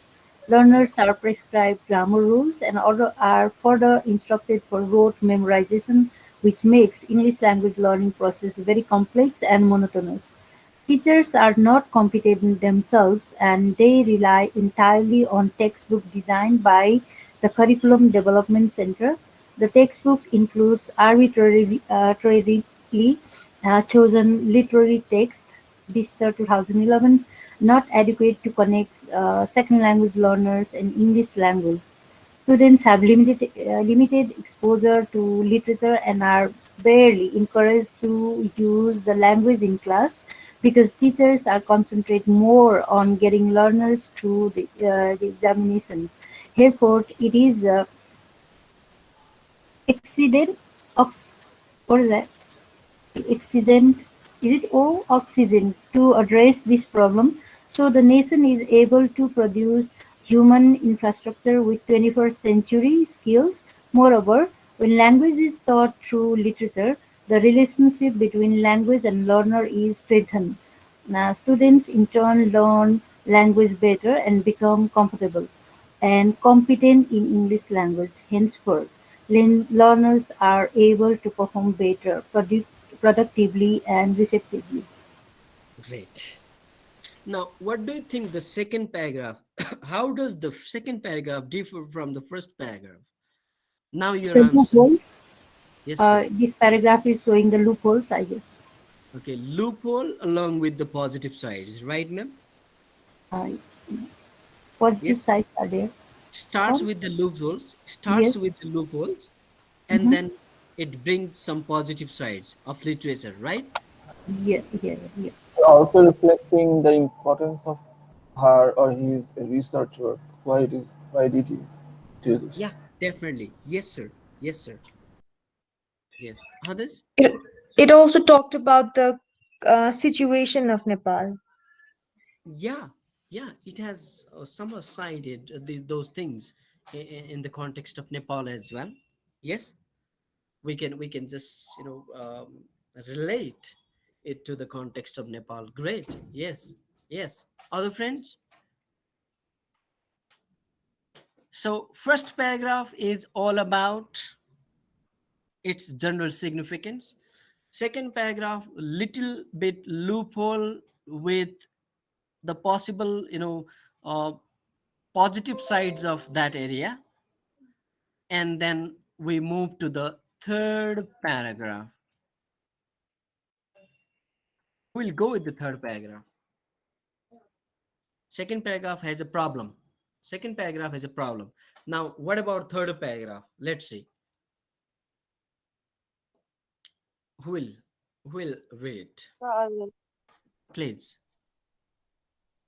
learners are prescribed grammar rules, and other are further instructed for rote memorization, which makes English language learning process very complex and monotonous. Teachers are not competent themselves and they rely entirely on textbooks designed by the Curriculum Development Center. The textbook includes arbitrarily chosen literary text, this 2011, not adequate to connect second language learners and English language. Students have limited exposure to literature and are barely encouraged to use the language in class because teachers are concentrate more on getting learners through the examinations. Therefore, it is exceeded ox- what is that? Oxygen is it O oxygen to address this problem so the nation is able to produce human infrastructure with 21st century skills. Moreover, when language is taught through literature, the relationship between language and learner is strengthened. Now, students in turn learn language better and become comfortable and competent in English language. Henceforth, learners are able to perform better, productively, and receptively. Great. Now, what do you think the second paragraph? How does the second paragraph differ from the first paragraph? Now, your The answer. loophole, Yes, please. this paragraph is showing the loopholes, I guess. Okay, loophole along with the positive sides, right, ma'am? Uh, Yes. Positive sides are there. Starts Some, with the loopholes, yes. and Mhm. then it brings some positive sides of literature, right? Yes, yes, yes. Also reflecting the importance of her or his research work. Why did he do this? Yeah, definitely. Yes, sir. Yes, sir. Yes. Others? It, it also talked about the situation of Nepal. Yeah, yeah. It has somehow cited those things in the context of Nepal as well. Yes, we can just relate it to the context of Nepal. Great. Yes, yes. Other friends? So first paragraph is all about its general significance. Second paragraph, little bit loophole with the possible, positive sides of that area. And then we move to the third paragraph. We'll go with the third paragraph. Second paragraph has a problem. Second paragraph has a problem. Now, what about third paragraph? Let's see. Who will who will read it? I will. Please.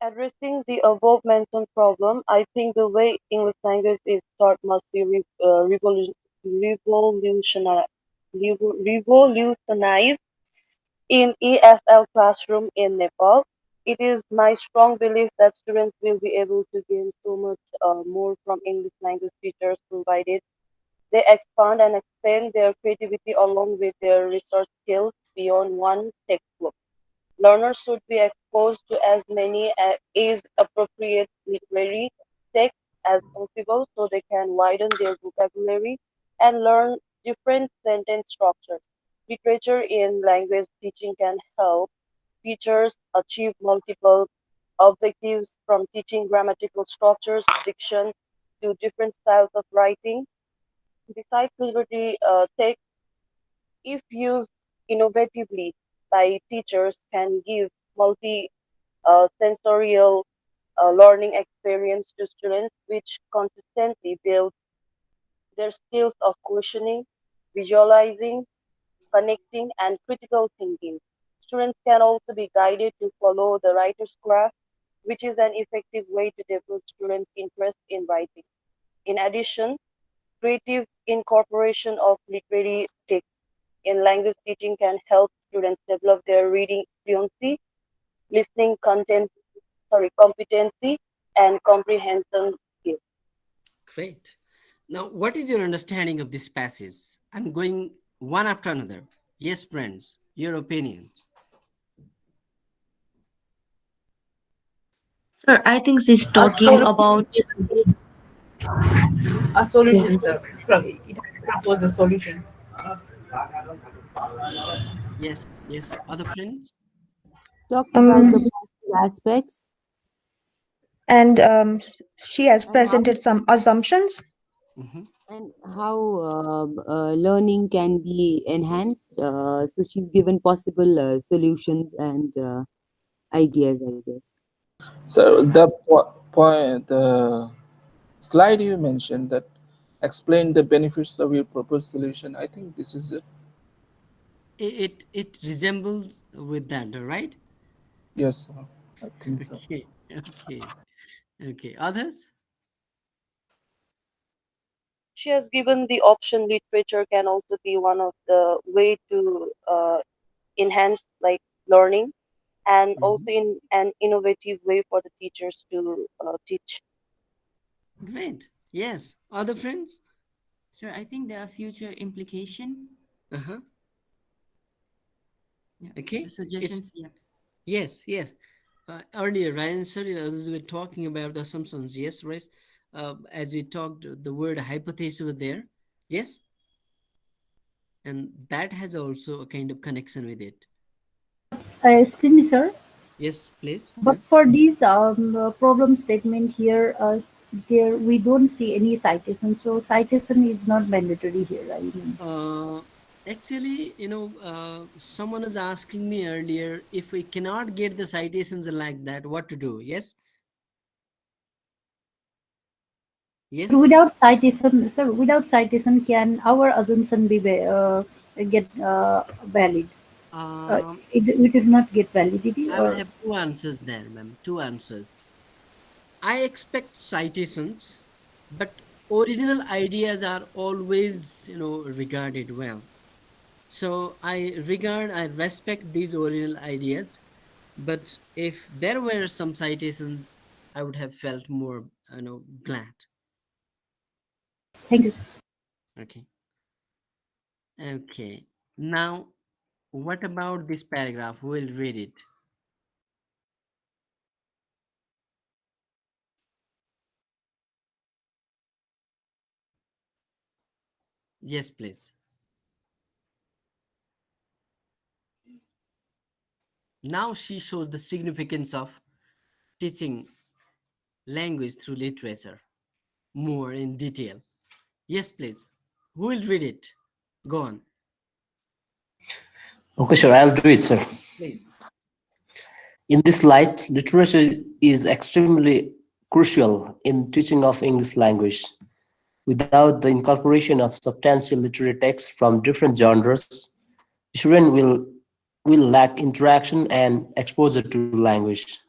Addressing the above mentioned problem, I think the way English language is taught must be revolutionized, revolutionized in EFL classroom in Nepal. It is my strong belief that students will be able to gain so much more from English language teachers provided they expand and extend their creativity along with their research skills beyond one textbook. Learners should be exposed to as many age-appropriate literary texts as possible so they can widen their vocabulary and learn different sentence structures. Literature in language teaching can help teachers achieve multiple objectives from teaching grammatical structures, diction, to different styles of writing. Besides literary text, if used innovatively by teachers, can give multi sensorial learning experience to students, which consistently build their skills of questioning, visualizing, connecting, and critical thinking. Students can also be guided to follow the writer's craft, which is an effective way to develop students' interest in writing. In addition, creative incorporation of literary text in language teaching can help students develop their reading fluency, listening competency, and comprehension skills. Great. Now, what is your understanding of this passage? I'm going one after another. Yes, friends, your opinions. Sir, I think she's A talking solution, about. a solution, sir. It has to propose a solution. Yes, yes. Other friends? Talks about the Um, positive aspects and she has and how presented some assumptions. Mm-hmm. and how learning can be enhanced. So she's given possible solutions and ideas, I guess. So the point, the slide you mentioned that explain the benefits of your proposed solution. I think this is it. It resembles with that, right? Yes, I think so. Okay, okay, okay. Others? She has given the option literature can also be one of the way to enhance like learning and also Hmm. in an innovative way for the teachers to teach. Great. Yes. Other friends? So I think there are future implication. Uh-huh. Yeah, the Okay. It's suggestions. Yeah. yes, yes. Earlier, Ryan said it, others were talking about the assumptions. Yes, right. As we talked, the word hypothesis was there. Yes, and that has also a kind of connection with it. Excuse me, sir. Yes, please. But for these problem statement here, there we don't see any citation. So citation is not mandatory here. I mean, Uh, Actually, someone was asking me earlier if we cannot get the citations like that, what to do? Yes, but yes. without citation, sir, without citation, can our assumption be get valid? It will not get validity, I will or have two answers there, ma'am. Two answers. I expect citations, but original ideas are always, regarded well. So I respect these original ideas, but if there were some citations, I would have felt more, glad. thank you. Okay. Okay. Now, what about this paragraph? Who will read it? Yes, please. Now she shows the significance of teaching language through literature more in detail. Yes, please. Who will read it? Go on. Okay, sure, I'll do it, sir. Please. In this light, literature is extremely crucial in teaching of English language. Without the incorporation of substantial literary texts from different genres, student will lack interaction and exposure to language.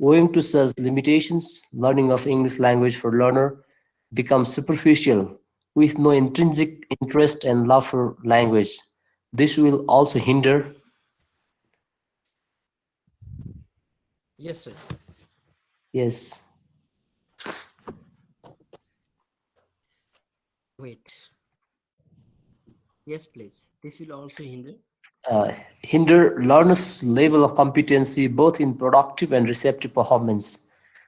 Owing to such limitations, learning of English language for learner becomes superficial with no intrinsic interest and love for language. This will also hinder. Yes, sir. Yes. Wait. Yes, please. This will also hinder. Hinder learners' level of competency both in productive and receptive performance.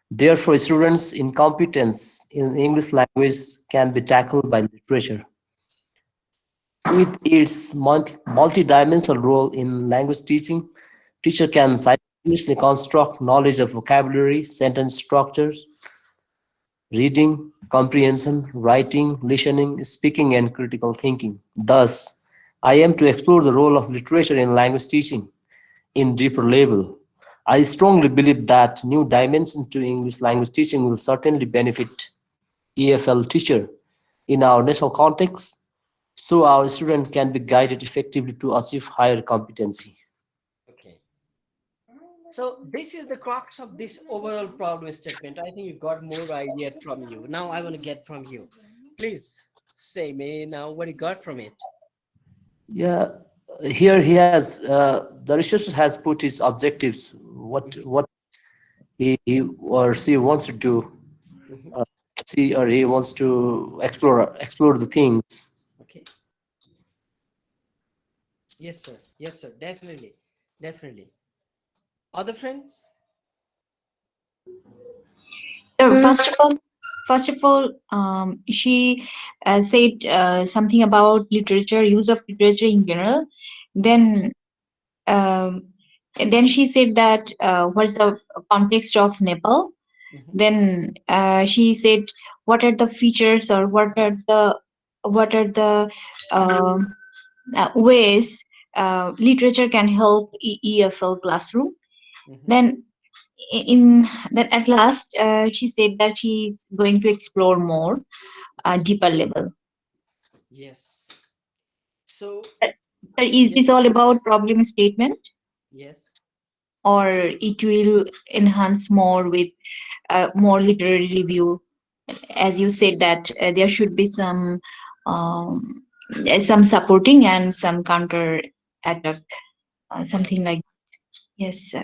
Therefore, students' incompetence in English language can be tackled by literature. With its multi-dimensional role in language teaching, teacher can cite seamlessly construct knowledge of vocabulary, sentence structures, reading, comprehension, writing, listening, speaking, and critical thinking. Thus, I am to explore the role of literature in language teaching in deeper level. I strongly believe that new dimensions to English language teaching will certainly benefit EFL teacher in our national context, so our student can be guided effectively to achieve higher competency. Okay. So this is the crux of this overall problem statement. I think you got more idea from you. Now I want to get from you. Please say me now what you got from it. Yeah, here he has the researcher has put his objectives, Mhm, what he or she wants to do, mhm. uh, she or he wants to explore the things. Okay. Yes, sir. Yes, sir. Definitely. Definitely. Other friends? So Mm, first of all, she said something about literature, use of literature in general. Then, um, and then she said that what's the context of Nepal. Mhm, Then she said what are the features or what are the um ways literature can help EFL classroom. mhm. Then in then at last she said that she's going to explore more deeper level. Yes. So, So is yes, this all about problem statement, yes. or it will enhance more with more literary review? As you said that there should be um, some supporting and some counter attack, something Yes, like. Yes, sir.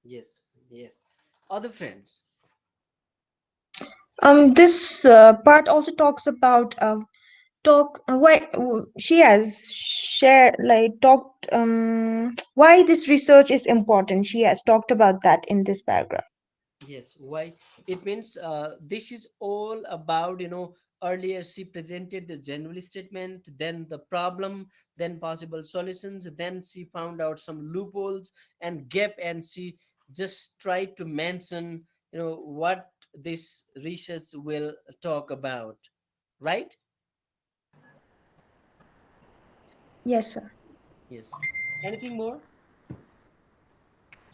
yes, yes. Other friends. this part also talks about why she has shared like talked why this research is important. She has talked about that in this paragraph. Yes, why? It means this is all about, earlier she presented the general statement, then the problem, then possible solutions, then she found out some loopholes and gap, and she just tried to mention, what this research will talk about, right? Yes, sir. Yes. Anything more?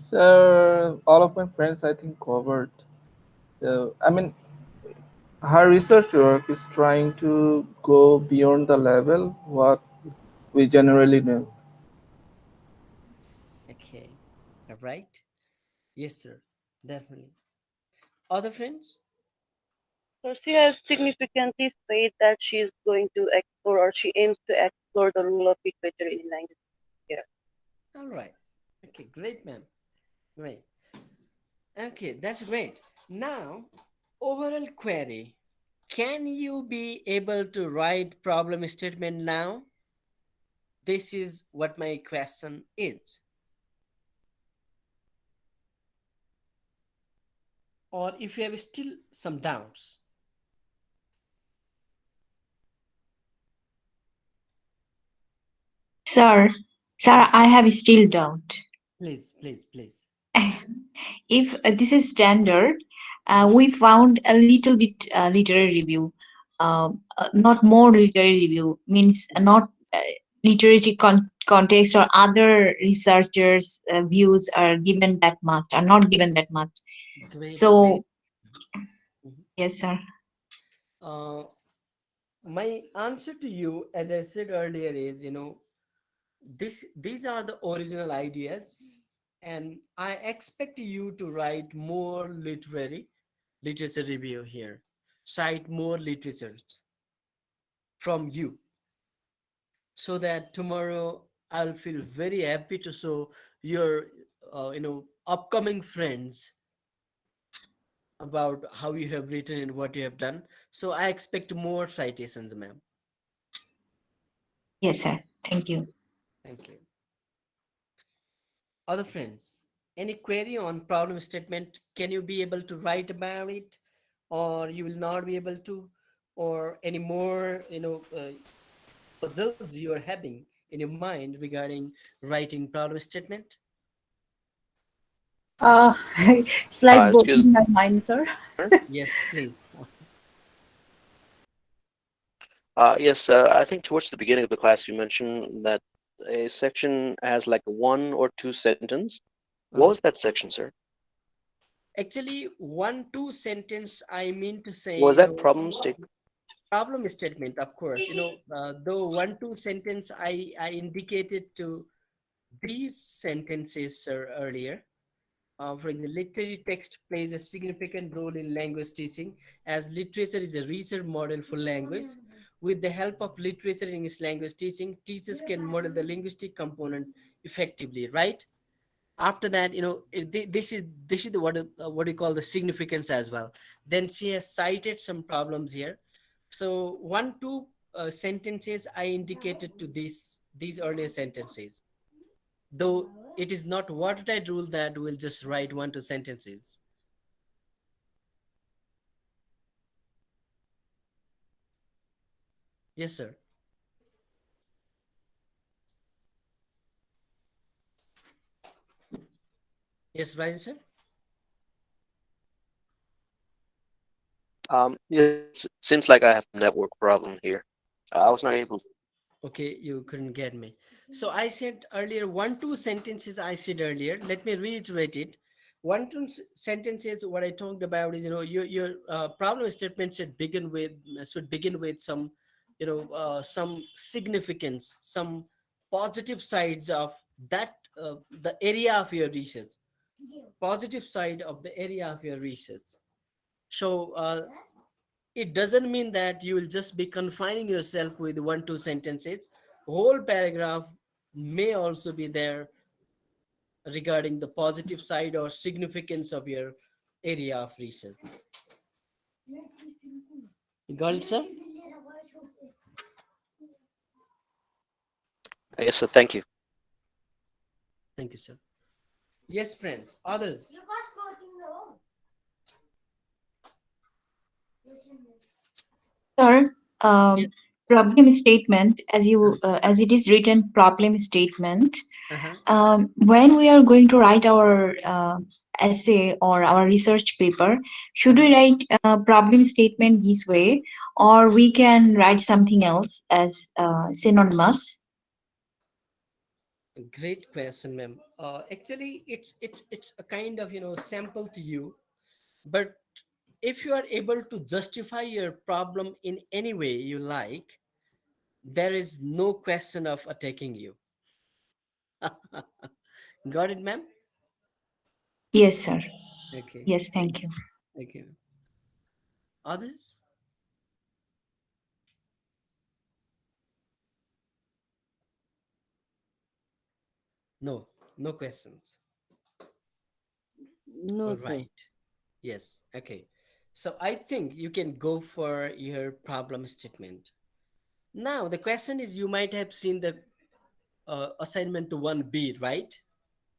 So all of my friends, I think, covered. So I mean, her research work is trying to go beyond the level what we generally know. Okay. All right. Yes, sir. Definitely. Other friends? So she has significantly stated that she is going to explore or she aims to explore the role of literature in language here. All right. Okay, great, ma'am. Great. Okay, that's great. Now, overall query. Can you be able to write problem statement now? This is what my question is. Or if you have still some doubts, Sir, sir, yes, I have still doubt. please, please, please. If this is standard, Mhm. we found a little bit literary review, not more literary review, means not literary context or other researchers' views are given that much, are not given that much. Great, great. So, Mhm. yes, sir. Uh, my answer to you, as I said earlier, is these are the original ideas, and I expect you to write more literature review here, cite more literature from you, so that tomorrow I'll feel very happy to show your upcoming friends about how you have written and what you have done. So I expect more citations, ma'am. Yes, sir. Thank you. Thank you. Other friends, any query on problem statement? Can you be able to write about it, or you will not be able to, or any more puzzles you are having in your mind regarding writing problem statement? It's like Excuse me, boggling my mind, sir. Yes, please. Yes, I think towards the beginning of the class you mentioned that a section has like a one or two sentence. What Uh-huh. was that section, sir? Actually, one two sentence, I mean to say, Was that problem statement? problem statement, of course. Though one two sentence, I indicated to these sentences, sir, earlier. For example, literary text plays a significant role in language teaching, as literature is a richer model for language. With the help of literature in English language teaching, teachers can model the linguistic component effectively, right? After that, this is the what you call the significance as well. Then she has cited some problems here. So one two sentences I indicated to these earlier sentences, though it is not watertight rule that we'll just write one two sentences. Yes, sir. Yes, right, sir. Yes, it seems like I have a network problem here. I was not able. Okay, you couldn't get me. So I said earlier, one, two sentences I said earlier. Let me reiterate it. One, two sentences. What I talked about is, your problem statement should begin with some, some significance, some positive sides of that, the area of your research, positive side of the area of your research. So it doesn't mean that you will just be confining yourself with one two sentences. Whole paragraph may also be there regarding the positive side or significance of your area of research. You got it, sir? Yes, sir. Thank you. Thank you, sir. Yes, friends, others. Sir, Yes. problem statement, as it is written, problem statement. Uh-huh. When we are going to write our essay or our research paper, should Uh-huh. we write a problem statement this way, or we can write something else as synonymous? Great question, ma'am. Actually, it's a kind of, sample to you. But if you are able to justify your problem in any way you like, there is no question of attacking you. Got it, ma'am? Yes, sir. Okay. Yes, Thank thank you. thank you. Others? No, no questions. No, All sir. right. Yes. Okay. So I think you can go for your problem statement. Now, the question is, you might have seen the assignment 1B, right?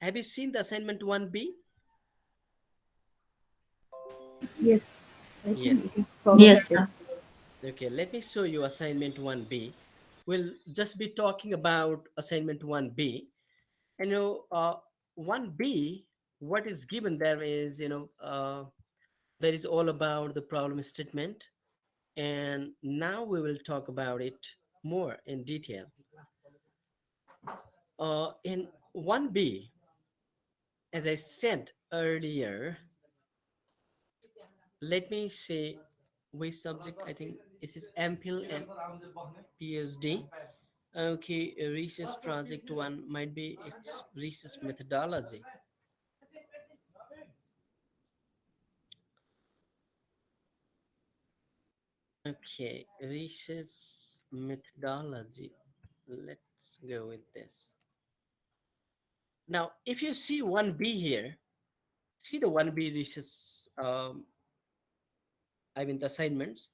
Have you seen the assignment 1B? Yes, I think Yes. it is followed Yes, step. sir. Okay, let me show you assignment 1B. We'll just be talking about assignment 1B. And 1B, what is given there is, that is all about the problem statement. And now we will talk about it more in detail. In 1B, as I said earlier, let me say which subject. I think it is MPhil and PhD. Okay, a research project one might be its research methodology. Okay, research methodology. Let's go with this. Now, if you see 1B here, see the 1B research, the assignments.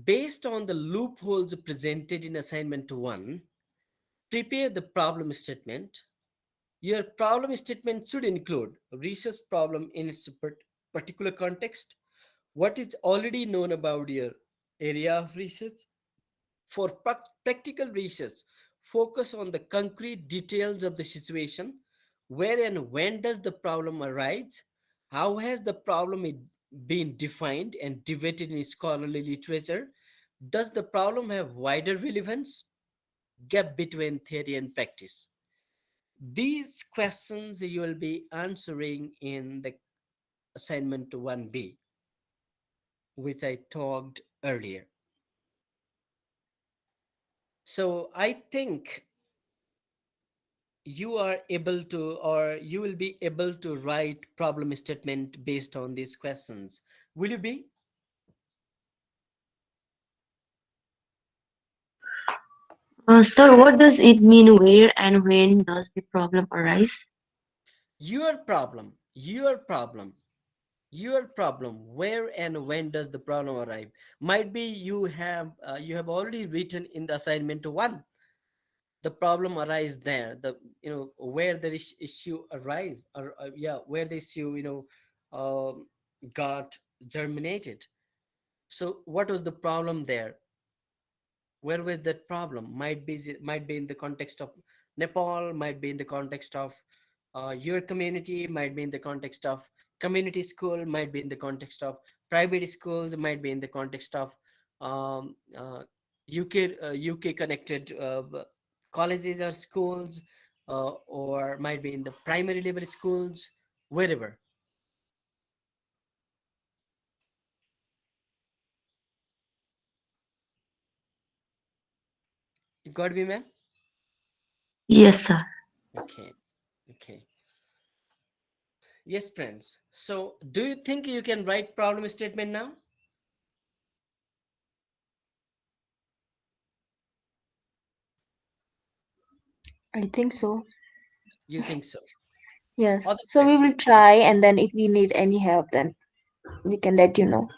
Based on the loopholes presented in assignment 1, prepare the problem statement. Your problem statement should include a research problem in its particular context, what is already known about your area of research. For practical research, focus on the concrete details of the situation. Where and when does the problem arise? How has the problem been defined and debated in scholarly literature? Does the problem have wider relevance? Gap between theory and practice. These questions you will be answering in the assignment 1B, which I talked earlier. So I think you are able to, or you will be able to write problem statement based on these questions. Will you be? Sir, what does it mean? Where and when does the problem arise? Your problem, your problem, your problem. Where and when does the problem arrive? Might be you have already written in the assignment one. The problem arise there. The where the issue arise, or yeah, where the issue got germinated. So what was the problem there? Where was that problem? Might be in the context of Nepal, might be in the context of your community, might be in the context of community school, might be in the context of private schools, might be in the context of um, uh, UK connected colleges or schools, or might be in the primary level schools, wherever. You got me, ma'am? Yes, sir. Okay, okay. Yes, friends. So, do you think you can write problem statement now? I think so. You think so? Yes. Other So we will friends? try, and then if we need any help, then we can let you know.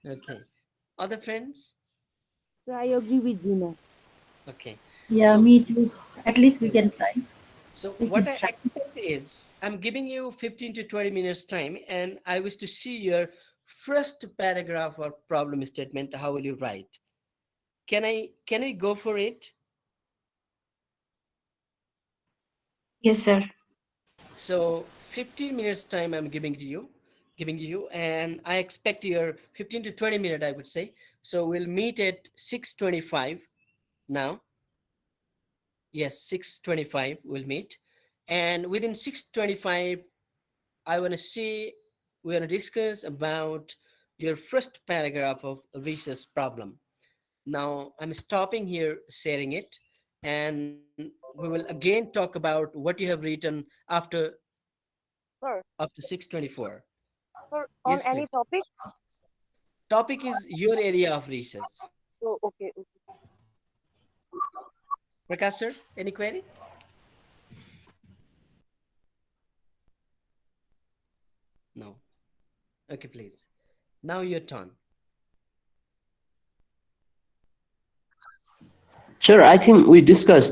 Okay. Other friends? So I agree with Gina. Okay. Yeah, So, me too. At least we okay. can try. So We what can I try. expect is I'm giving you 15 to 20 minutes time, and I wish to see your first paragraph or problem statement. How will you write? Can I go for it? Yes, sir. So 15 minutes time I'm giving you, and I expect your 15 to 20 minute, I would say. So we'll meet at 6:25 now. Yes, 6:25 we'll meet. And within 6:25, I want to see, we're going to discuss about your first paragraph of research problem. Now I'm stopping here sharing it, and we will again talk about what you have written Sir, after 6:24. sir, on Yes, any please. topic? Topic is your area of research. Oh, okay, okay. Prakash sir, any query? No. Okay, please. Now your turn. Sure, I think we discussed